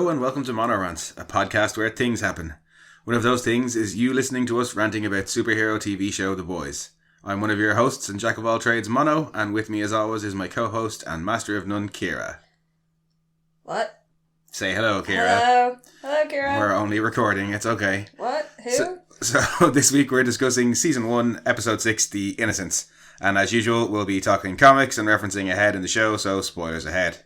Hello and welcome to Monorant, a podcast where things happen. One of those things is you listening to us ranting about superhero TV show The Boys. I'm one of your hosts and jack of all trades, Mono, and with me as always is my co-host and master of none, Kira. What? Say hello, Kira. Hello, Kira. We're only recording, it's okay. What? Who? So this week we're discussing Season 1, Episode 6, The Innocents. And as usual, we'll be talking comics and referencing ahead in the show, so spoilers ahead.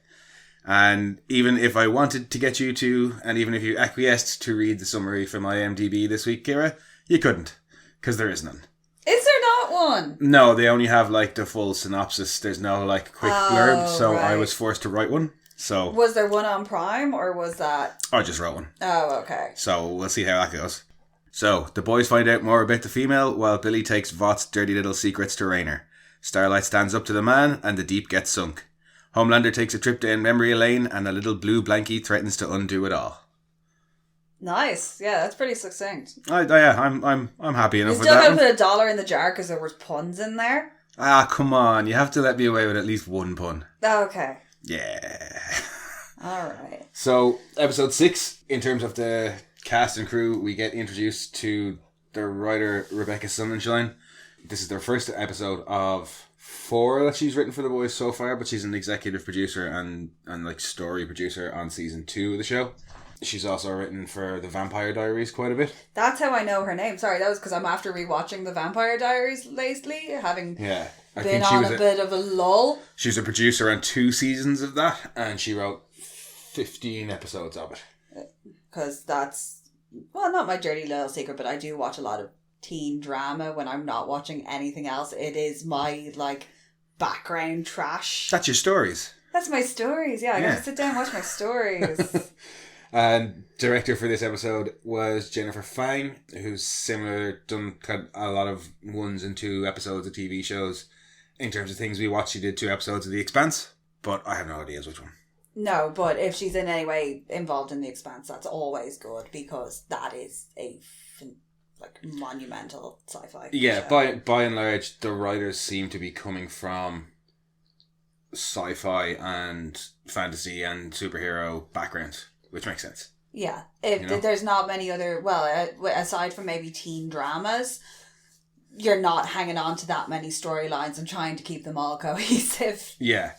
And even if I wanted to get you to, and even if you acquiesced to read the summary from IMDb this week, Kira, you couldn't, because there is none. Is there not one? No, they only have like the full synopsis. There's no like quick blurb, so right. I was forced to write one. So was there one on Prime, or was that... I just wrote one. Oh, okay. So we'll see how that goes. So, the boys find out more about the female, while Billy takes Vought's dirty little secrets to Raynor. Starlight stands up to the man, and the deep gets sunk. Homelander takes a trip down memory lane, and a little blue blankie threatens to undo it all. Nice. Yeah, that's pretty succinct. I'm happy enough You with still that gotta one. put $1 in the jar because there was puns in there? Ah, come on. You have to let me away with at least one pun. Okay. Yeah. Alright. So, episode 6, in terms of the cast and crew, we get introduced to the writer Rebecca Sonnenschein. This is their first episode of 4 that she's written for The Boys so far, but she's an executive producer and like story producer on season 2 of the show. She's also written for The Vampire Diaries quite a bit. That's how I know her name. Sorry, that was because I'm after rewatching The Vampire Diaries lately, having been on a bit of a lull. She was a producer on 2 seasons of that, and she wrote 15 episodes of it. Because that's, well, not my dirty little secret, but I do watch a lot of teen drama when I'm not watching anything else. It is my, like, background trash. That's your stories. That's my stories, yeah. I gotta sit down and watch my stories. And director for this episode was Jennifer Fang, who's similar, done a lot of 1 and 2 episodes of TV shows. In terms of things we watched, she did 2 episodes of The Expanse, but I have no idea which one. No, but if she's in any way involved in The Expanse, that's always good, because that is a monumental sci-fi Yeah, show. by and large, the writers seem to be coming from sci-fi and fantasy and superhero backgrounds, which makes sense. Yeah, there's not many other, aside from maybe teen dramas, you're not hanging on to that many storylines and trying to keep them all cohesive. Yeah.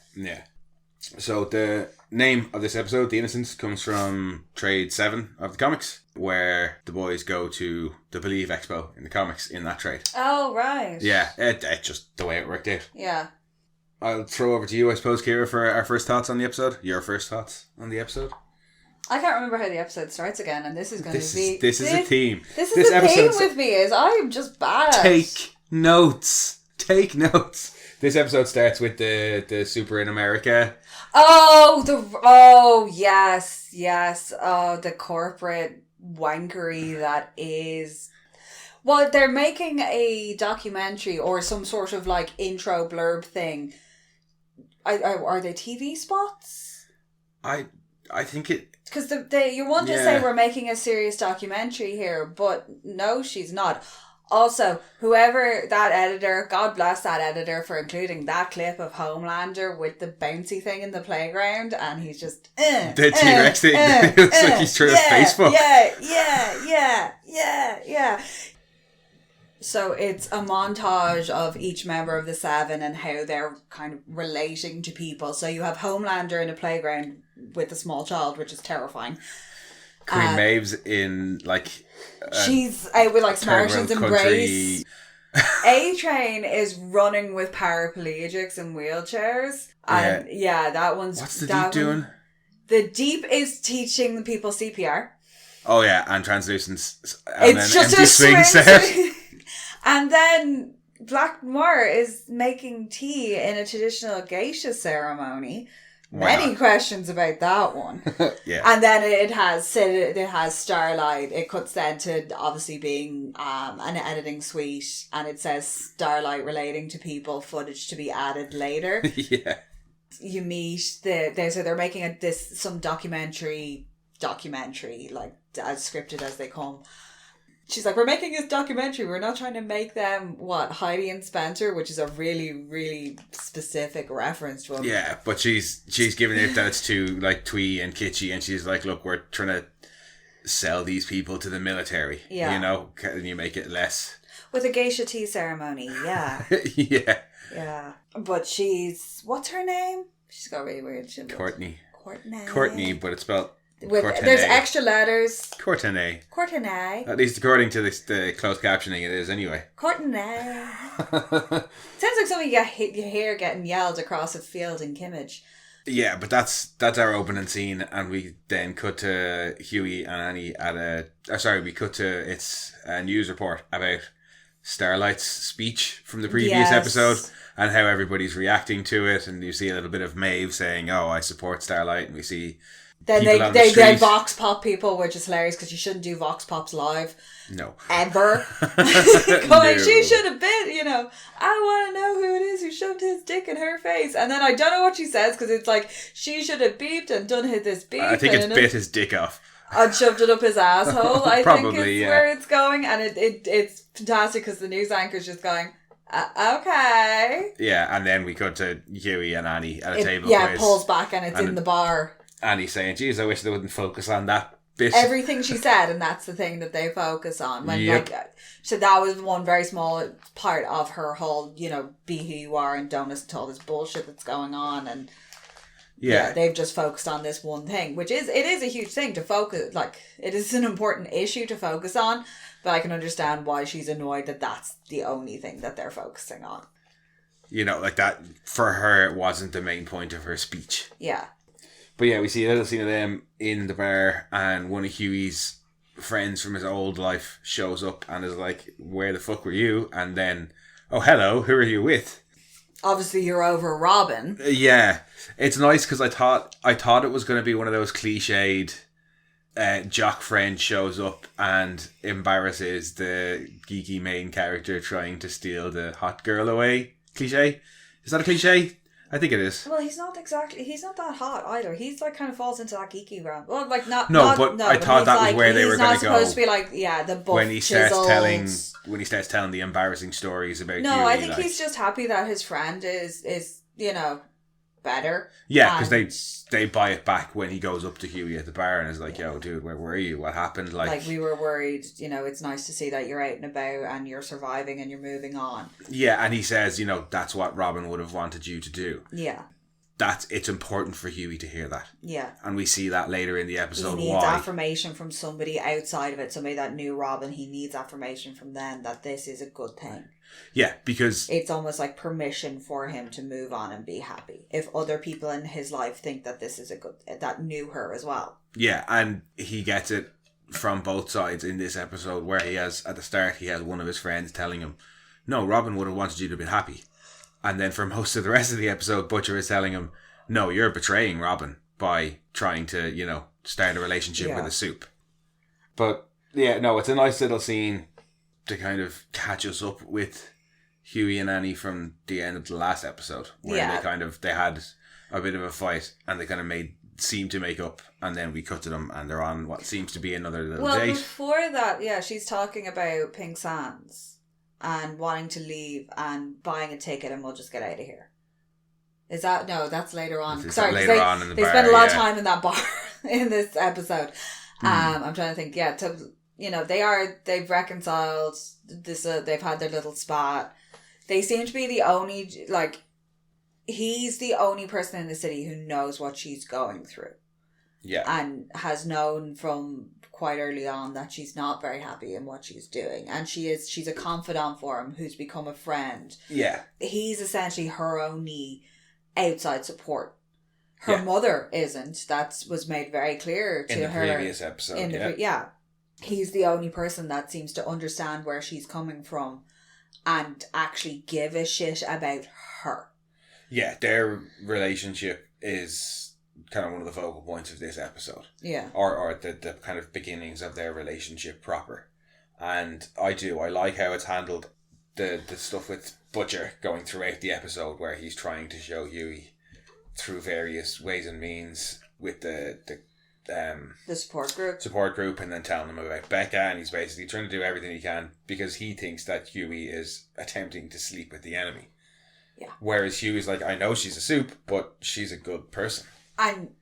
So the name of this episode, The Innocents, comes from trade 7 of the comics, where the boys go to the Believe Expo in the comics in that trade. Oh, right. Yeah, it's just the way it worked out. Yeah. I'll throw over to you, I suppose, Kira, for our first thoughts on the episode. Your first thoughts on the episode? I can't remember how the episode starts again, and this is going to be... This is a theme. This is the theme with me, is I am just bad at Take notes. This episode starts with the Super in America. Yes. Oh, the corporate wankery that is... Well, they're making a documentary or some sort of like intro blurb thing. Are they TV spots? I think it... Because you want to say we're making a serious documentary here, but no, she's not. Also, whoever that editor, God bless that editor for including that clip of Homelander with the bouncy thing in the playground, and he's just the T-Rex thing. It looks like he's trying to Facebook. Yeah. So it's a montage of each member of the 7 and how they're kind of relating to people. So you have Homelander in a playground with a small child, which is terrifying. Queen Maeve's in like... she's out with like Samaritans Embrace. A-Train is running with paraplegics and wheelchairs. And that one's... What's the Deep doing? The Deep is teaching people CPR. Oh yeah, and translucence. And it's then just empty a swing set. And then Black Noir is making tea in a traditional geisha ceremony. Many questions about that one. Yeah. And then it has Starlight. It cuts then to obviously being an editing suite, and it says Starlight relating to people, footage to be added later. Yeah. You meet they're making some documentary like as scripted as they come. she's like, we're making this documentary. We're not trying to make them, Heidi and Spencer, which is a really, really specific reference to them. Yeah, but she's giving it that it's too, like, twee and kitschy, and she's like, look, we're trying to sell these people to the military. Yeah. You know? Can you make it less... With a geisha tea ceremony, yeah. Yeah. Yeah. But what's her name? She's got really weird shit. Courtney, but it's spelled... There's extra letters. Courtenay. Courtenay. At least according to the closed captioning, it is anyway. Courtenay. Sounds like something you hear getting yelled across a field in Kimmage. Yeah, but that's our opening scene, and we then cut to Hughie and Annie we cut to a news report about Starlight's speech from the previous episode and how everybody's reacting to it, and you see a little bit of Maeve saying, "Oh, I support Starlight," and we see. Then they vox pop people, which is hilarious because you shouldn't do vox pops live. No. Ever. Going, she should have been, I want to know who it is who shoved his dick in her face. And then I don't know what she says because it's like, she should have beeped and done this beep. I think it's bit his dick off. And shoved it up his asshole, I Probably, think is where it's going. And it's fantastic because the news anchor's just going, okay. Yeah, and then we cut to Hughie and Annie at a table. Yeah, it pulls back and it's in the bar. Annie saying, geez, I wish they wouldn't focus on that bit. Everything she said, and that's the thing that they focus on. So that was one very small part of her whole, be who you are and don't listen to all this bullshit that's going on. And yeah, they've just focused on this one thing, which it is a huge thing to focus, it is an important issue to focus on, but I can understand why she's annoyed that that's the only thing that they're focusing on. Like that, for her, it wasn't the main point of her speech. Yeah. But yeah, we see a little scene of them in the bar, and one of Hughie's friends from his old life shows up and is like, where the fuck were you? And then, oh, hello, who are you with? Obviously, you're over Robin. Yeah. It's nice because I thought it was going to be one of those cliched jock friend shows up and embarrasses the geeky main character trying to steal the hot girl away. Cliche? Is that a cliche? I think it is. Well, he's not that hot either. He's kind of falls into that geeky realm. Well, I thought that was where they were going to go. He's not supposed to be the buff when he starts telling the embarrassing stories about No, Hughie, I think he's just happy that his friend is better. Yeah, because they buy it back when he goes up to Hughie at the bar and is like, yo, dude, where were you? What happened? We were worried, it's nice to see that you're out and about and you're surviving and you're moving on. Yeah, and he says, that's what Robin would have wanted you to do. Yeah. It's important for Hughie to hear that. Yeah. And we see that later in the episode. He needs affirmation from somebody outside of it, somebody that knew Robin. He needs affirmation from them that this is a good thing. Yeah, because it's almost like permission for him to move on and be happy. If other people in his life think that this is that knew her as well. Yeah, and he gets it from both sides in this episode where at the start, he has one of his friends telling him, no, Robin would have wanted you to be happy. And then for most of the rest of the episode, Butcher is telling him, no, you're betraying Robin by trying to, start a relationship with a Supe. But, yeah, no, it's a nice little scene to kind of catch us up with Hughie and Annie from the end of the last episode, where they had a bit of a fight and they kind of seemed to make up, and then we cut to them and they're on what seems to be another little date. Well, before that, she's talking about Pink Sands and wanting to leave and buying a ticket and we'll just get out of here. Is that... No, that's later on. Sorry, later on in the bar. They spend a lot of time in that bar in this episode. I'm trying to think, they've reconciled this, they've had their little spat. They seem to be the only, he's the only person in the city who knows what she's going through. Yeah. And has known from quite early on that she's not very happy in what she's doing. And she's a confidant for him who's become a friend. Yeah. He's essentially her only outside support. Her mother isn't. That was made very clear to her. In the previous episode, He's the only person that seems to understand where she's coming from and actually give a shit about her. Yeah, their relationship is kind of one of the focal points of this episode. Yeah. Or the kind of beginnings of their relationship proper. And I like how it's handled, the stuff with Butcher going throughout the episode where he's trying to show Hughie through various ways and means with the the support group, and then telling them about Becca, and he's basically trying to do everything he can because he thinks that Huey is attempting to sleep with the enemy. Yeah. Whereas Huey's like, I know she's a Supe, but she's a good person. And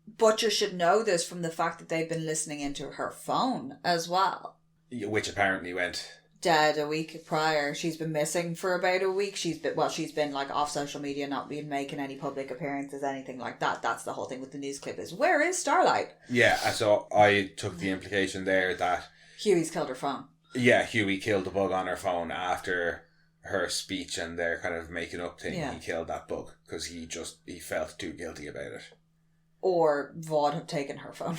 Butcher should know this from the fact that they've been listening into her phone as well. Which apparently went dead a week prior. She's been missing for about a week. She's been like off social media, not been making any public appearances, anything like that. That's the whole thing with the news clip is, where is Starlight? Yeah, so I took the implication there that Huey's killed her phone. Yeah, Huey killed the bug on her phone after her speech and their kind of making up thing. Yeah. He killed that bug because he felt too guilty about it. Or Vaughn had taken her phone.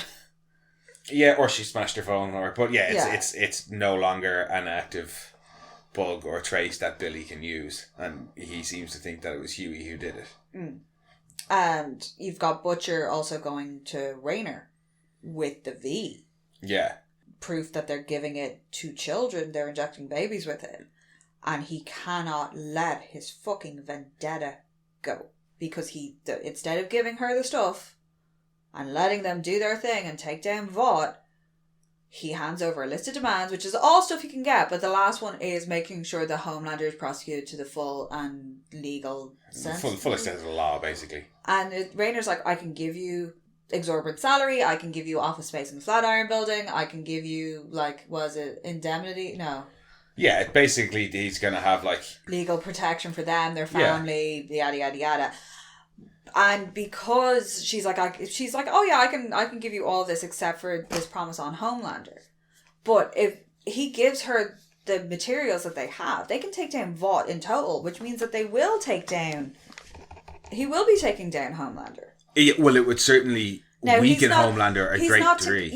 Yeah, or she smashed her phone, it's no longer an active bug or trace that Billy can use, and he seems to think that it was Huey who did it. Mm. And you've got Butcher also going to Rayner with the V. Yeah. Proof that they're giving it to children, they're injecting babies with it. And he cannot let his fucking vendetta go. Because instead of giving her the stuff and letting them do their thing and take down Vought, he hands over a list of demands, which is all stuff he can get, but the last one is making sure the Homelander is prosecuted to the full and legal sense. Full extent of the law, basically. And Rayner's like, I can give you exorbitant salary, I can give you office space in the Flatiron building, I can give you, indemnity? No. Yeah, basically he's going to have, legal protection for them, their family, yada, yada, yada. And because she's like, oh yeah, I can give you all this except for this promise on Homelander. But if he gives her the materials that they have, they can take down Vought in total, which means that he will be taking down Homelander. Yeah, well, it would certainly weaken Homelander a great degree.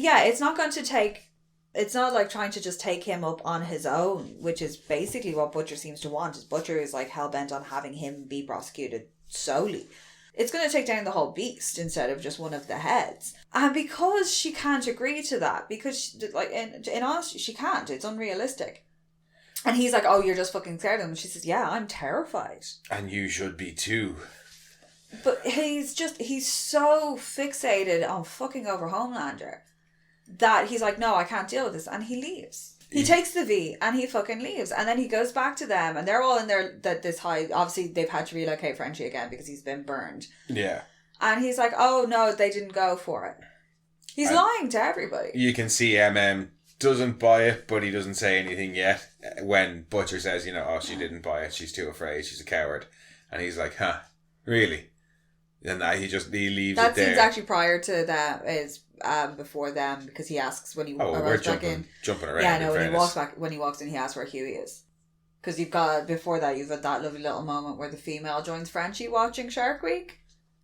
It's not like trying to just take him up on his own, which is basically what Butcher seems to want. Butcher is like hell-bent on having him be prosecuted solely. It's going to take down the whole beast instead of just one of the heads. And because she can't agree to that, because in honesty, she can't. It's unrealistic. And he's like, oh, you're just fucking scared of him. And she says, yeah, I'm terrified. And you should be too. But he's so fixated on fucking over Homelander that he's like, no, I can't deal with this. And he leaves. He takes the V and he fucking leaves. And then he goes back to them and they're all in this high. Obviously, they've had to relocate Frenchie again because he's been burned. Yeah. And he's like, oh, no, they didn't go for it. He's lying to everybody. You can see doesn't buy it, but he doesn't say anything yet. When Butcher says, she didn't buy it. She's too afraid. She's a coward. And he's like, huh, really? And he leaves it there. That seems actually prior to that is before them, because he asks when he arrives back in. Jumping around. Yeah, no, when he walks in, he asks where Huey is. Because you've got that lovely little moment where the female joins Frenchie watching Shark Week,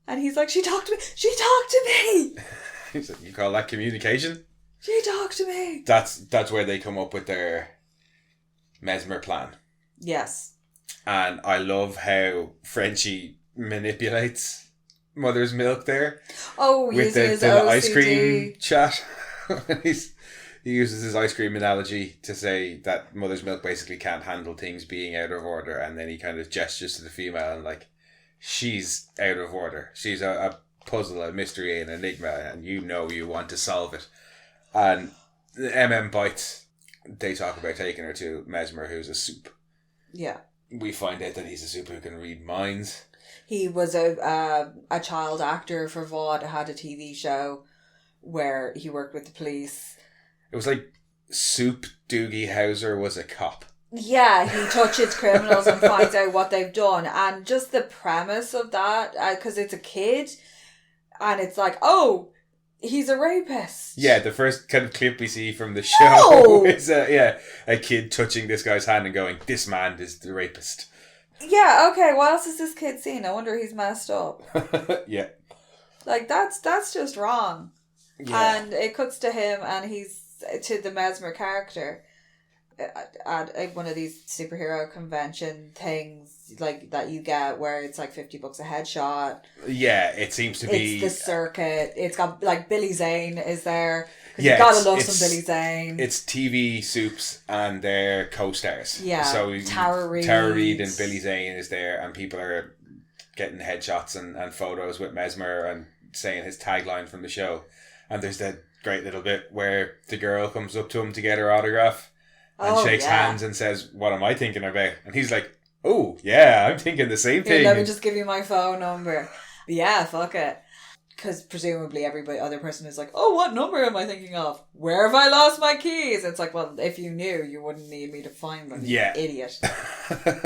and he's like, she talked to me. He's like, you call that communication? She talked to me. That's where they come up with their Mesmer plan. Yes. And I love how Frenchie manipulates Mother's Milk there. Oh, with the ice cream chat. He uses his ice cream analogy to say that Mother's Milk basically can't handle things being out of order, and then he kind of gestures to the female and she's out of order. She's a puzzle, a mystery, an enigma, and you want to solve it. And the bites. They talk about taking her to Mesmer, who's a Supe. Yeah. We find out that he's a Supe who can read minds. He was a child actor for Vought, had a TV show where he worked with the police. It was like Supe Doogie Howser was a cop. Yeah, he touches criminals and finds out what they've done. And just the premise of that, because it's a kid, and it's like, oh, he's a rapist. Yeah, the first kind of clip we see from the show is a kid touching this guy's hand and going, this man is the rapist. Yeah, okay, what else has this kid seen? I wonder he's messed up. Yeah. That's just wrong. Yeah. And it cuts to him and he's to the Mesmer character at one of these superhero convention things that you get where it's $50 a headshot. Yeah, it seems to be. It's the circuit. It's got Billy Zane is there. Yeah, you gotta love some Billy Zane. It's TV Supes and their co-stars. Yeah, so Tara Reid and Billy Zane is there, and people are getting headshots and photos with Mesmer and saying his tagline from the show. And there's that great little bit where the girl comes up to him to get her autograph and shakes hands and says, "What am I thinking about?" And he's like, "Oh, yeah, I'm thinking the same thing. Let me just give you my phone number." Yeah, fuck it. Because presumably other person is like, "Oh, what number am I thinking of? Where have I lost my keys?" It's like, well, if you knew, you wouldn't need me to find them, you idiot.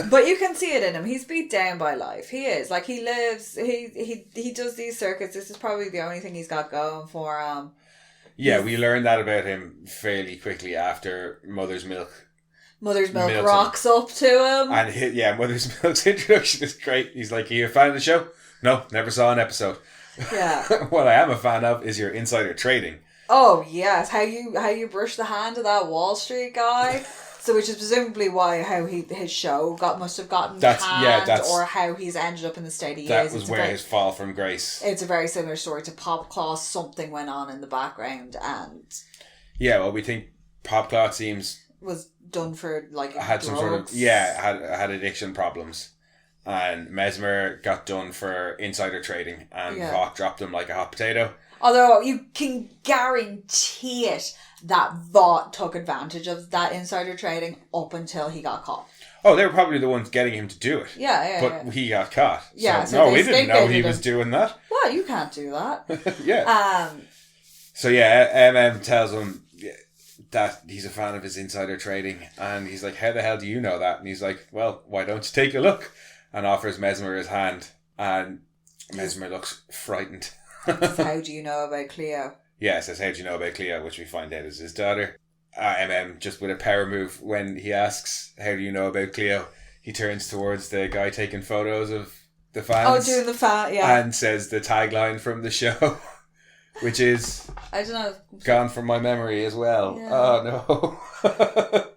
But you can see it in him. He's beat down by life. He is. Like, he lives, he does these circuits. This is probably the only thing he's got going for him. Yeah, we learned that about him fairly quickly after Mother's Milk. Mother's Milk rocks up to him. And Mother's Milk's introduction is great. He's like, "Are you a fan of the show?" "No, never saw an episode." Yeah. What I am a fan of is your insider trading. Oh yes, how you brush the hand of that Wall Street guy. So, which is presumably his show must have gotten canned, or how he's ended up in the state he is. That was where his fall from grace. It's a very similar story to Popclaw. Something went on in the background, and yeah, well, we think Popclaw was done for had drugs. some sort of had addiction problems. And Mesmer got done for insider trading, and Vought dropped him like a hot potato. Although you can guarantee it that Vought took advantage of that insider trading up until he got caught. Oh, they were probably the ones getting him to do it. But he got caught. Yeah, so no, we didn't know he was doing that. Well, you can't do that. Yeah. So yeah, MM tells him that he's a fan of his insider trading, and he's like, "How the hell do you know that?" And he's like, "Well, why don't you take a look?" And offers Mesmer his hand, and Mesmer looks frightened. How do you know about Cleo? Yeah, it says, "How do you know about Cleo?" which we find out is his daughter. Just with a power move, when he asks, "How do you know about Cleo?" he turns towards the guy taking photos of the fans. Oh, doing the fan, yeah. And says the tagline from the show, which is, I don't know, "Gone from my memory as well." Yeah. Oh, no.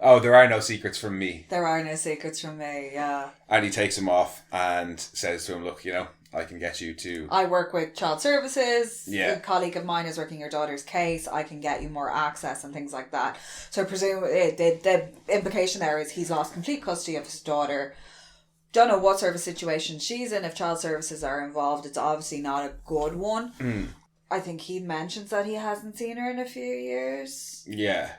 "Oh, there are no secrets from me." There are no secrets from me, yeah. And he takes him off and says to him, "Look, I can get you to..." "I work with child services. Yeah. A colleague of mine is working your daughter's case. I can get you more access," and things like that. So I presume the implication there is he's lost complete custody of his daughter. Don't know what sort of situation she's in. If child services are involved, it's obviously not a good one. I think he mentions that he hasn't seen her in a few years. Yeah.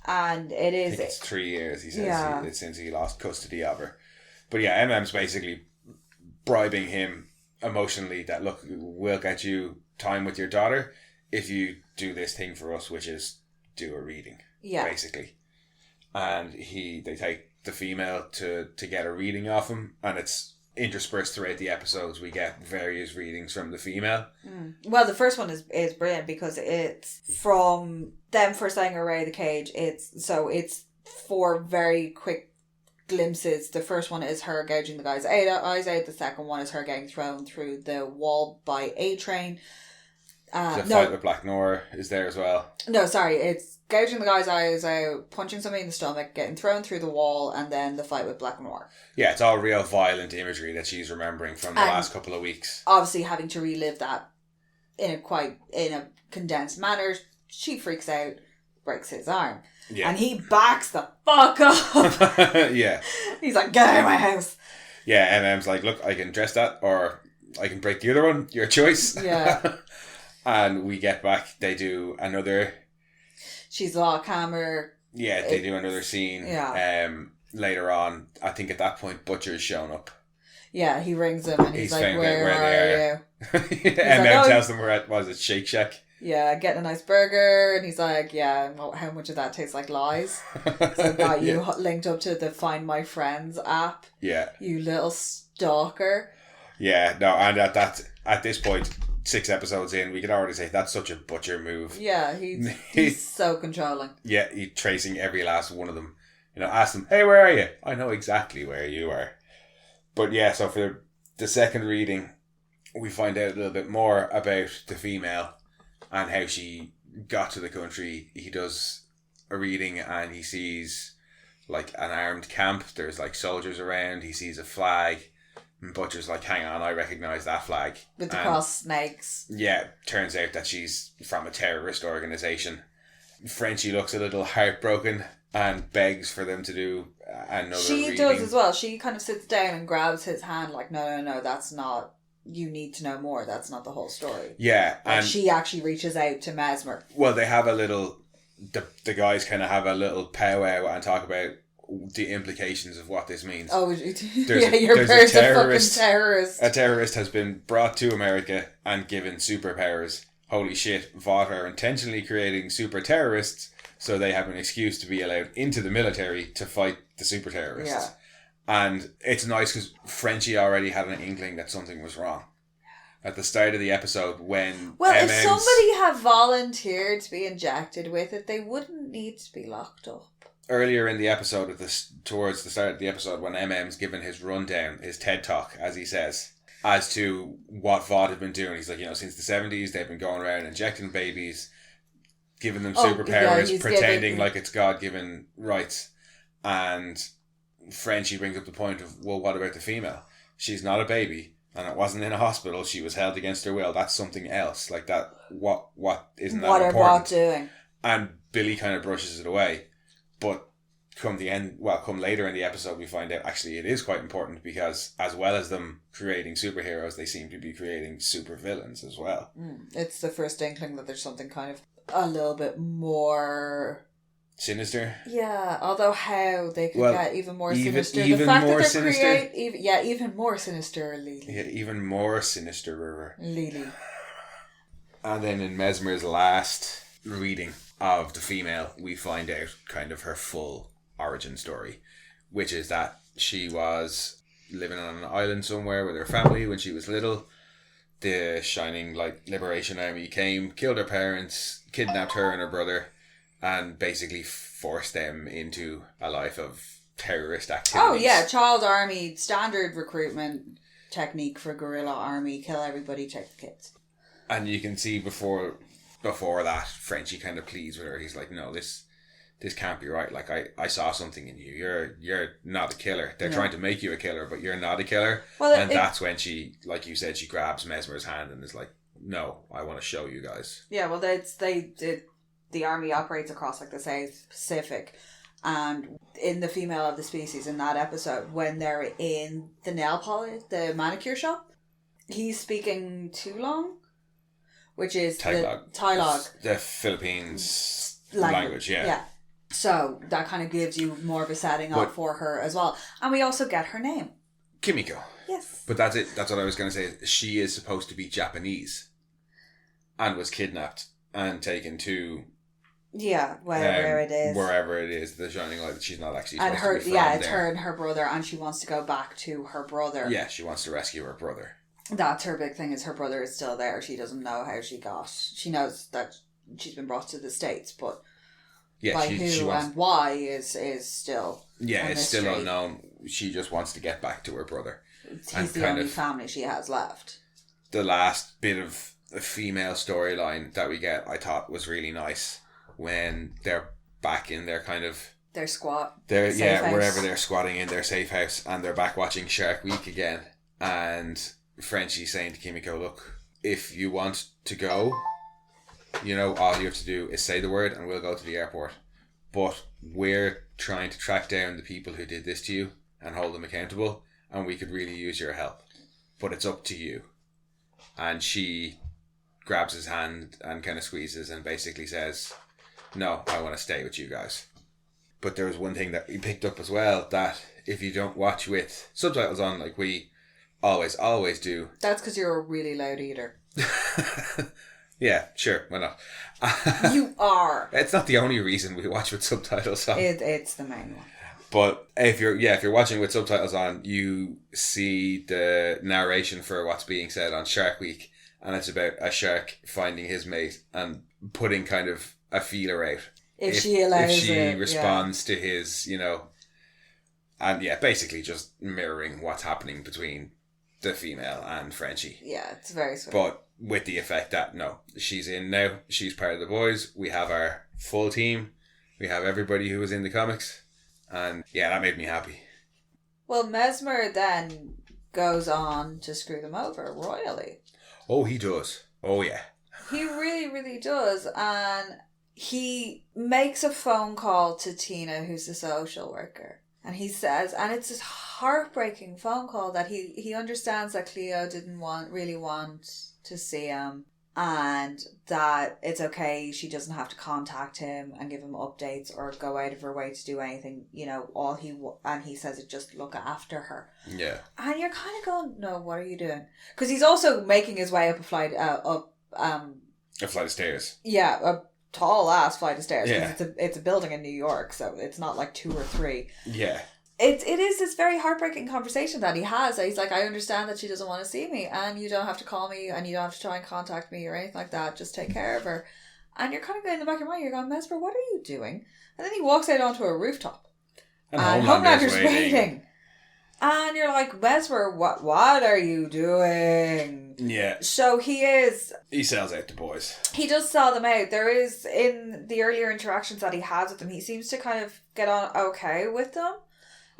And it is... I think it's 3 years, he says, since he lost custody of her. But yeah, MM's basically bribing him emotionally that, "Look, we'll get you time with your daughter if you do this thing for us, which is do a reading." Yeah. Basically. And they take the female to get a reading off him, and it's interspersed throughout the episodes. We get various readings from the female. Well, the first one is brilliant because it's from them first letting her out of the cage. It's 4 very quick glimpses. The first one is her gouging the guy's eyes out. The second one is her getting thrown through the wall by a train. The fight with Black Noir is there as well. No, sorry, it's gouging the guy's eyes out, punching somebody in the stomach, getting thrown through the wall, and then the fight with Black Noir. Yeah, it's all real violent imagery that she's remembering from the last couple of weeks. Obviously, having to relive that in a condensed manner, she freaks out, breaks his arm. Yeah. And he backs the fuck up. Yeah. He's like, "Get out of my house." Yeah, MM's like, "Look, I can dress that, or I can break the other one. Your choice." Yeah. And we get back, they do another... She's locked hammer. Yeah, they do another scene. Yeah. Later on, I think at that point, Butcher's shown up. Yeah, he rings him and he's like, found out where are you? MM tells them we're at, was it Shake Shack? Yeah, getting a nice burger. And he's like, "Yeah, well, how much of that tastes like lies?" So got you linked up to the Find My Friends app. Yeah. You little stalker. Yeah, no, and at this point, 6 episodes in, we can already say that's such a Butcher move. Yeah, he's so controlling. Yeah, he's tracing every last one of them. Ask them, "Hey, where are you?" "I know exactly where you are." But yeah, so for the second reading, we find out a little bit more about the female and how she got to the country. He does a reading and he sees like an armed camp. There's like soldiers around. He sees a flag. And Butcher's like, "Hang on, I recognise that flag." With the cross snakes. Yeah, turns out that she's from a terrorist organisation. Frenchie looks a little heartbroken and begs for them to do another reading. She does as well. She kind of sits down and grabs his hand like, no, that's not you need to know more. That's not the whole story. Yeah, and and she actually reaches out to Mesmer. well, they have a little. The guys kind of have a little powwow and talk about the implications of what this means. Oh, There's your bird's a fucking terrorist. A terrorist has been brought to America and given superpowers. Holy shit, Vought are intentionally creating super terrorists so they have an excuse to be allowed into the military to fight the super terrorists. Yeah. And it's nice because Frenchie already had an inkling that something was wrong. At the start of the episode when if somebody had volunteered to be injected with it, they wouldn't need to be locked up. Earlier in the episode, towards the start of the episode, when MM's given his rundown, his TED Talk, as he says, as to what Vought had been doing. He's like, since the 70s, they've been going around injecting babies, giving them superpowers, pretending like it's God-given rights. And Frenchie brings up the point of, well, what about the female? She's not a baby. And it wasn't in a hospital. She was held against her will. That's something else. Like that. What isn't that what important? What are Vought doing? And Billy kind of brushes it away. But come later in the episode, we find out actually it is quite important because as well as them creating superheroes, they seem to be creating super villains as well. It's the first inkling that there's something kind of a little bit more sinister. Yeah, although how they could get even more sinister. Even the fact more that sinister. Even more sinister, Lily. Yeah, even more sinister, River. Lily. And then in Mesmer's last reading of the female, we find out kind of her full origin story, which is that she was living on an island somewhere with her family when she was little. The Shining Liberation Army came, killed her parents, kidnapped her and her brother, and basically forced them into a life of terrorist activities. Oh yeah, child army, standard recruitment technique for guerrilla army, kill everybody, take the kids. And you can see before that, Frenchie kind of pleads with her. He's like, no, this can't be right. Like, I saw something in you. You're not a killer. They're trying to make you a killer, but you're not a killer. Well, that's when she, like you said, she grabs Mesmer's hand and is like, no, I want to show you guys. Yeah, well, the army operates across the South Pacific, and in the female of the species in that episode, when they're in the nail polish, the manicure shop, he's speaking Tulong, which is Tagalog, the Philippines language. Yeah. So that kind of gives you more of a setting up for her as well, and we also get her name, Kimiko. Yes, but that's it. That's what I was going to say. She is supposed to be Japanese, and was kidnapped and taken to. Yeah, wherever it is, the Shining Light. She's not actually supposed to be from it's there. her and her brother, and she wants to go back to her brother. Yeah, she wants to rescue her brother. That's her big thing, is her brother is still there. She doesn't know how she knows that she's been brought to the States, but and why is still it's still unknown. She just wants to get back to her brother. He's the only family she has left. The last bit of a female storyline that we get, I thought, was really nice. When they're back in their kind of their squat, wherever they're squatting in their safe house, and they're back watching Shark Week again, and Frenchie's saying to Kimiko, look, if you want to go, all you have to do is say the word and we'll go to the airport, but we're trying to track down the people who did this to you and hold them accountable, and we could really use your help, but it's up to you. And she grabs his hand and kind of squeezes and basically says, no, I want to stay with you guys. But there was one thing that we picked up as well, that if you don't watch with subtitles on, like we always do. That's because you're a really loud eater. Yeah, sure, why not? You are. It's not the only reason we watch with subtitles on. It's the main one. But if you're watching with subtitles on, you see the narration for what's being said on Shark Week, and it's about a shark finding his mate and putting kind of a feeler out. If she responds to his, and basically just mirroring what's happening between the female and Frenchie. Yeah, it's very sweet. But with the effect that, no, she's in now, she's part of the boys, we have our full team, we have everybody who was in the comics, and that made me happy. Well, Mesmer then goes on to screw them over royally. Oh, he does. Oh, yeah. He really, really does, and he makes a phone call to Tina, who's the social worker. And he says, and it's this heartbreaking phone call that he understands that Cleo didn't really want to see him, and that it's okay, she doesn't have to contact him and give him updates or go out of her way to do anything, you know, and he says it just look after her. Yeah. And you're kind of going, no, what are you doing? Because he's also making his way up a flight of stairs. Yeah, a tall ass flight of stairs. Yeah. It's a building in New York, so it's not like 2 or 3. Yeah. It is this very heartbreaking conversation that he has. He's like, I understand that she doesn't want to see me, and you don't have to call me, and you don't have to try and contact me or anything like that. Just take care of her. And you're kind of going in the back of your mind, you're going, Mesmer, what are you doing? And then he walks out onto a rooftop. And Homelander's waiting. And you're like, Mesmer, what are you doing? Yeah. So he sells out the boys. He does sell them out. There is, in the earlier interactions that he has with them, he seems to kind of get on okay with them.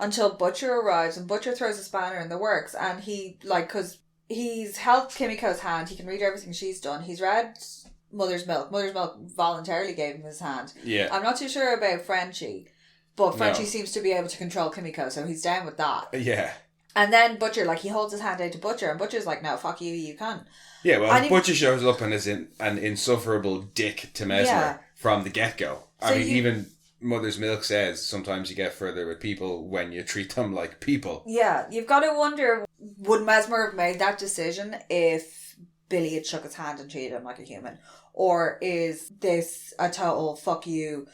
Until Butcher arrives, and Butcher throws a spanner in the works, and because he's held Kimiko's hand, he can read everything she's done. He's read Mother's Milk. Mother's Milk voluntarily gave him his hand. Yeah. I'm not too sure about Frenchie, but Frenchie seems to be able to control Kimiko, so he's down with that. Yeah. And then Butcher, he holds his hand out to Butcher, and Butcher's like, no, fuck you, you can. Yeah, well, Butcher shows up and is an insufferable dick to Mesmer from the get-go. I mean, even Mother's Milk says sometimes you get further with people when you treat them like people. Yeah, you've got to wonder, would Mesmer have made that decision if Billy had shook his hand and treated him like a human? Or is this a total fuck you?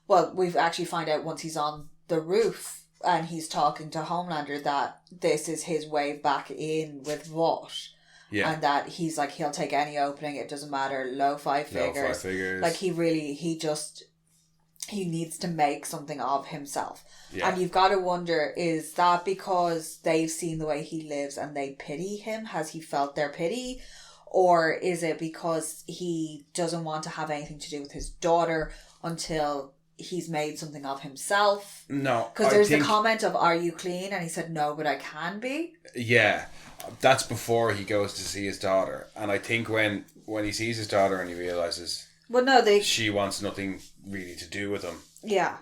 Well, we've actually find out once he's on the roof and he's talking to Homelander that this is his way back in with Vought. Yeah. And that he's like, he'll take any opening, it doesn't matter, low five figures. Like he needs to make something of himself. Yeah. And you've got to wonder, is that because they've seen the way he lives and they pity him? Has he felt their pity? Or is it because he doesn't want to have anything to do with his daughter until he's made something of himself? No. Because there's the comment of, are you clean? And he said, no, but I can be. Yeah. That's before he goes to see his daughter. And I think when he sees his daughter and he realises... Well, no, she wants nothing really to do with him. Yeah.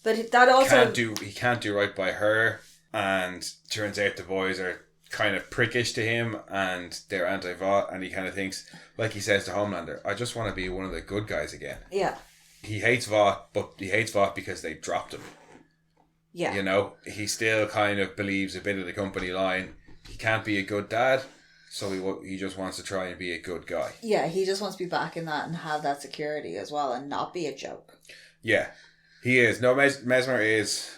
But that also... He can't do right by her. And turns out the boys are kind of prickish to him and they're anti-Vought, and he kind of thinks, like he says to Homelander, I just want to be one of the good guys again. Yeah. He hates Vought, but he hates Vought because they dropped him. Yeah. You know, he still kind of believes a bit of the company line. He can't be a good dad, so he just wants to try and be a good guy. Yeah, he just wants to be back in that and have that security as well and not be a joke. Yeah, he is. No, Mesmer is...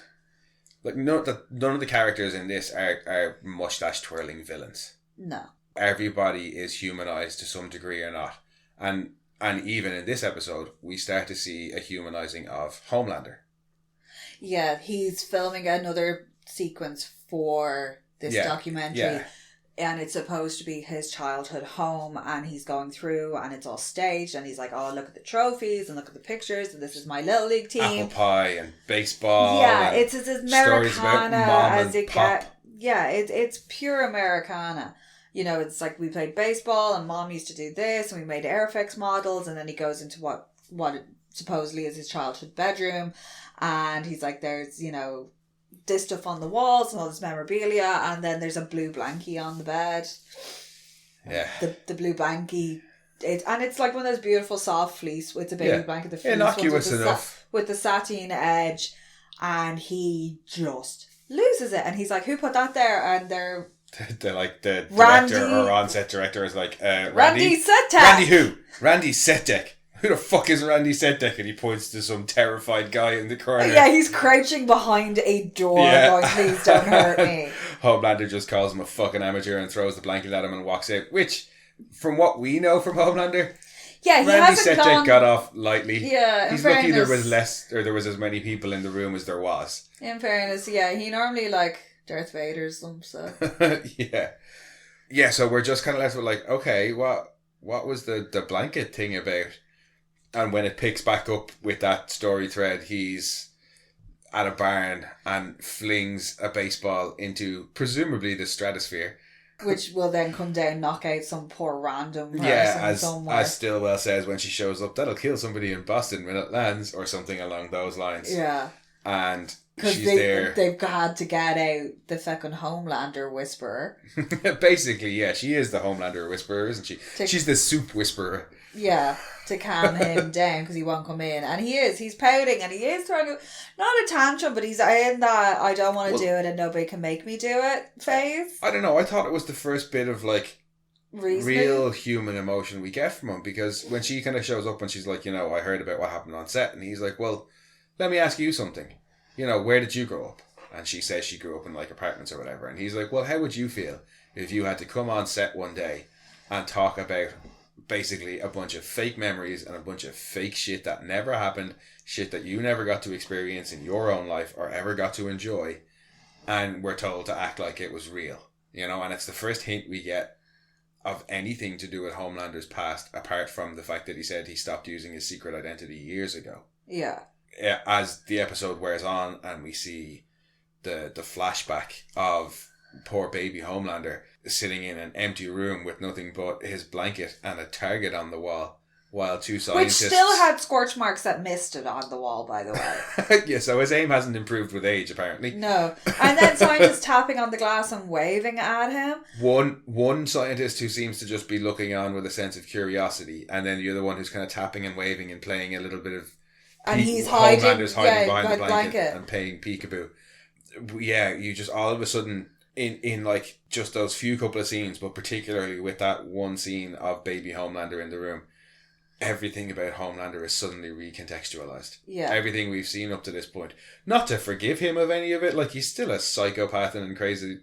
Like, none of the characters in this are mustache twirling villains. No. Everybody is humanized to some degree or not. And even in this episode, we start to see a humanizing of Homelander. Yeah, he's filming another sequence for this documentary. Yeah. And it's supposed to be his childhood home, and he's going through and it's all staged, and he's like, oh, look at the trophies and look at the pictures, and this is my little league team. Apple pie and baseball. Yeah, it's as Americana as it gets. Yeah, it's pure Americana. You know, it's like we played baseball and mom used to do this and we made Airfix models, and then he goes into what it supposedly is his childhood bedroom, and he's like, there's, you know, this stuff on the walls and all this memorabilia, and then there's a blue blankie on the bed. Yeah. The blue blankie, it's like one of those beautiful soft fleece with the baby blanket, the fleece innocuous enough with the sateen edge, and he just loses it, and he's like, who put that there? And they're like the director or on-set director is like, Randy Setdeck. Randy who? Randy Setdeck. Who the fuck is Randy Setdeck? And he points to some terrified guy in the corner. Yeah, he's crouching behind a door going, please don't hurt me. Homelander just calls him a fucking amateur and throws the blanket at him and walks out. Which, from what we know from Homelander, Randy Setdeck got off lightly. Yeah, he's lucky there was as many people in the room as there was. In fairness, yeah, he normally Darth Vader's them, so. Yeah. Yeah, so we're just kind of left with okay, what was the blanket thing about? And when it picks back up with that story thread, he's at a barn and flings a baseball into presumably the stratosphere. Which will then come down, knock out some poor random person somewhere. As Stillwell says when she shows up, that'll kill somebody in Boston when it lands, or something along those lines. Yeah. And Because she's there. They've had to get out the fucking Homelander whisperer. Basically, yeah, she is the Homelander whisperer, isn't she? She's the soup whisperer. Yeah, to calm him down because he won't come in. And he's pouting and he is throwing not a tantrum, but he's in that I don't want to do it and nobody can make me do it phase. I don't know, I thought it was the first bit of like Reasoning. Real human emotion we get from him, because when she kind of shows up and she's like, I heard about what happened on set, and he's like, well, let me ask you something. Where did you grow up? And she says she grew up in like apartments or whatever, and he's like, well, how would you feel if you had to come on set one day and talk about basically a bunch of fake memories and a bunch of fake shit that never happened, shit that you never got to experience in your own life or ever got to enjoy, and we're told to act like it was real, and it's the first hint we get of anything to do with Homelander's past, apart from the fact that he said he stopped using his secret identity years ago. Yeah. As the episode wears on and we see the flashback of poor baby Homelander sitting in an empty room with nothing but his blanket and a target on the wall, while two scientists... Which still had scorch marks that missed it on the wall, by the way. Yeah, so his aim hasn't improved with age, apparently. No. And then scientists tapping on the glass and waving at him. One scientist who seems to just be looking on with a sense of curiosity, and then the other one who's kind of tapping and waving and playing a little bit of... And he's hiding behind the blanket and playing peekaboo. Yeah, you just all of a sudden... In like just those few couple of scenes, but particularly with that one scene of baby Homelander in the room, everything about Homelander is suddenly recontextualized. Yeah. Everything we've seen up to this point. Not to forgive him of any of it, like he's still a psychopath and crazy,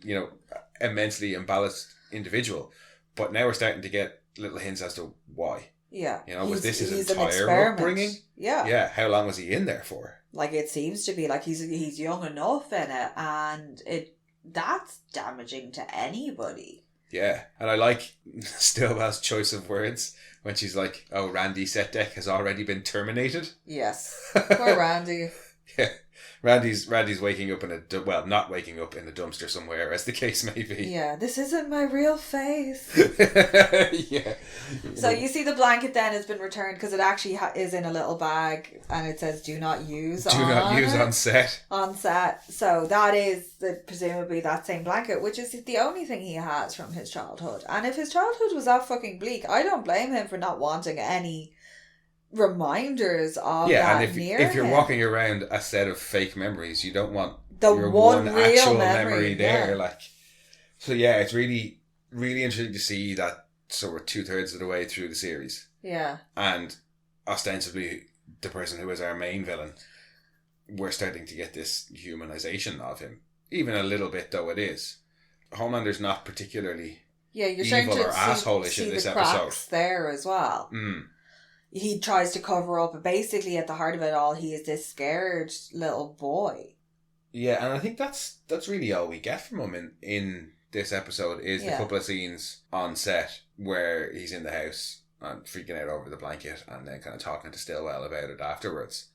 immensely imbalanced individual. But now we're starting to get little hints as to why. Yeah. Was this his entire upbringing? Yeah. Yeah. How long was he in there for? Like, it seems to be like he's young enough in it, and that's damaging to anybody. Yeah. And I like Stillwell's choice of words when she's like, oh, Randy's set deck has already been terminated. Yes. Poor Randy. Yeah. Randy's waking up not waking up in a dumpster somewhere, as the case may be. Yeah, this isn't my real face. Yeah. So you see the blanket then has been returned because it actually is in a little bag and it says do not use on set. On set. So that is presumably that same blanket, which is the only thing he has from his childhood. And if his childhood was that fucking bleak, I don't blame him for not wanting any reminders of that. And if you're walking around a set of fake memories, you don't want your one real actual memory there. Yeah. So yeah, it's really, really interesting to see that sort of 2/3 of the way through the series. Yeah. And ostensibly the person who is our main villain, we're starting to get this humanization of him. Even a little bit though it is. Homelander's not particularly evil or asshole-ish in this episode. There as well. He tries to cover up, but basically at the heart of it all, he is this scared little boy. Yeah, and I think that's really all we get from him in this episode is the couple of scenes on set where he's in the house and freaking out over the blanket and then kind of talking to Stillwell about it afterwards.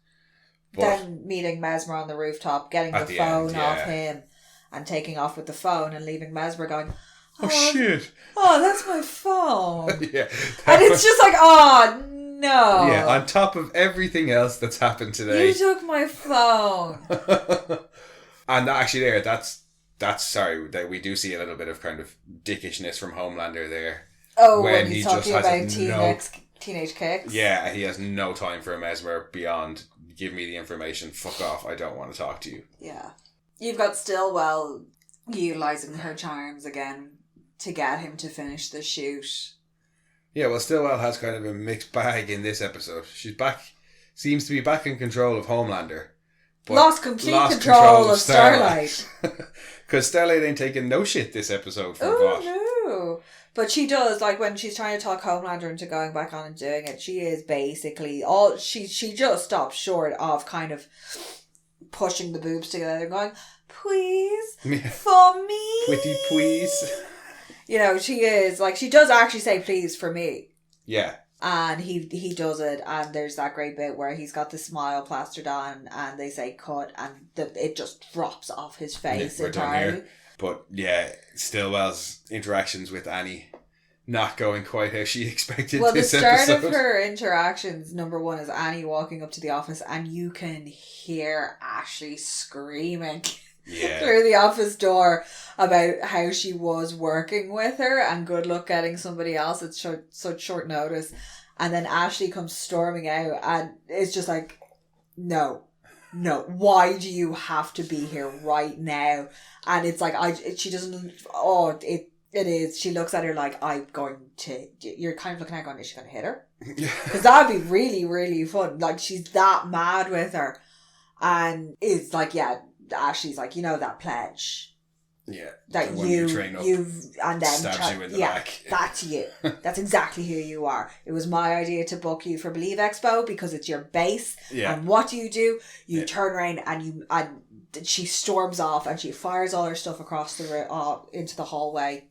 But then meeting Mesmer on the rooftop, getting the phone off him and taking off with the phone and leaving Mesmer going, oh shit. Oh, that's my phone. Yeah. And it's just like, oh no. Yeah, on top of everything else that's happened today. You took my phone. And actually that's sorry, that we do see a little bit of kind of dickishness from Homelander there. Oh, when he's talking about teenage kicks. Yeah, he has no time for a Mesmer beyond give me the information, fuck off, I don't want to talk to you. Yeah. You've got Stillwell utilising her charms again to get him to finish the shoot. Yeah, well, Stillwell has kind of a mixed bag in this episode. She's seems to be back in control of Homelander. Lost control of Starlight. Because Starlight ain't taking no shit this episode from Vought. No. But she does, like when she's trying to talk Homelander into going back on and doing it, she is basically she just stops short of kind of pushing the boobs together and going, please, for me. Pretty please. She is, like, she does actually say please for me. Yeah. And he does it, and there's that great bit where he's got the smile plastered on and they say cut and it just drops off his face entirely. But yeah, Stillwell's interactions with Annie not going quite how she expected Well, the this start episode. of her interactions, number one, is Annie walking up to the office and you can hear Ashley screaming through the office door about how she was working with her and good luck getting somebody else at such short notice. And then Ashley comes storming out and it's just like, no, why do you have to be here right now? And it's like, she doesn't, it is. She looks at her like, you're kind of looking at her going, is she going to hit her? Because that would be really, really fun. Like, she's that mad with her. And it's like, yeah, Ashley's like, that pledge. Yeah. That and then stabs you in the back. That's you. That's exactly who you are. It was my idea to book you for Believe Expo because it's your base. Yeah. And what do? You turn around and she storms off and she fires all her stuff across the into the hallway.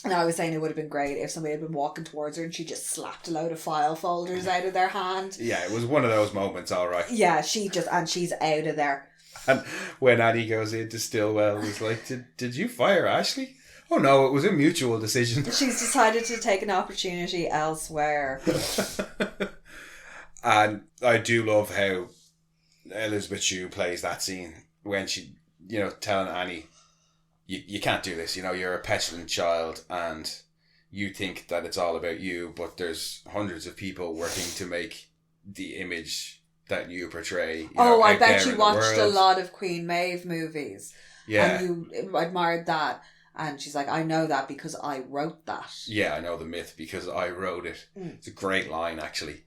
And I was saying it would have been great if somebody had been walking towards her and she just slapped a load of file folders out of their hand. Yeah, it was one of those moments, all right. Yeah, she's out of there. And when Annie goes into Stillwell, he's like, did you fire Ashley? Oh no, it was a mutual decision. She's decided to take an opportunity elsewhere. And I do love how Elizabeth Shue plays that scene when she, telling Annie, you can't do this, you're a petulant child and you think that it's all about you, but there's hundreds of people working to make the image that you portray. I bet you watched a lot of Queen Maeve movies. Yeah. And you admired that. And she's like, I know that because I wrote that. Yeah, I know the myth because I wrote it. It's a great line, actually.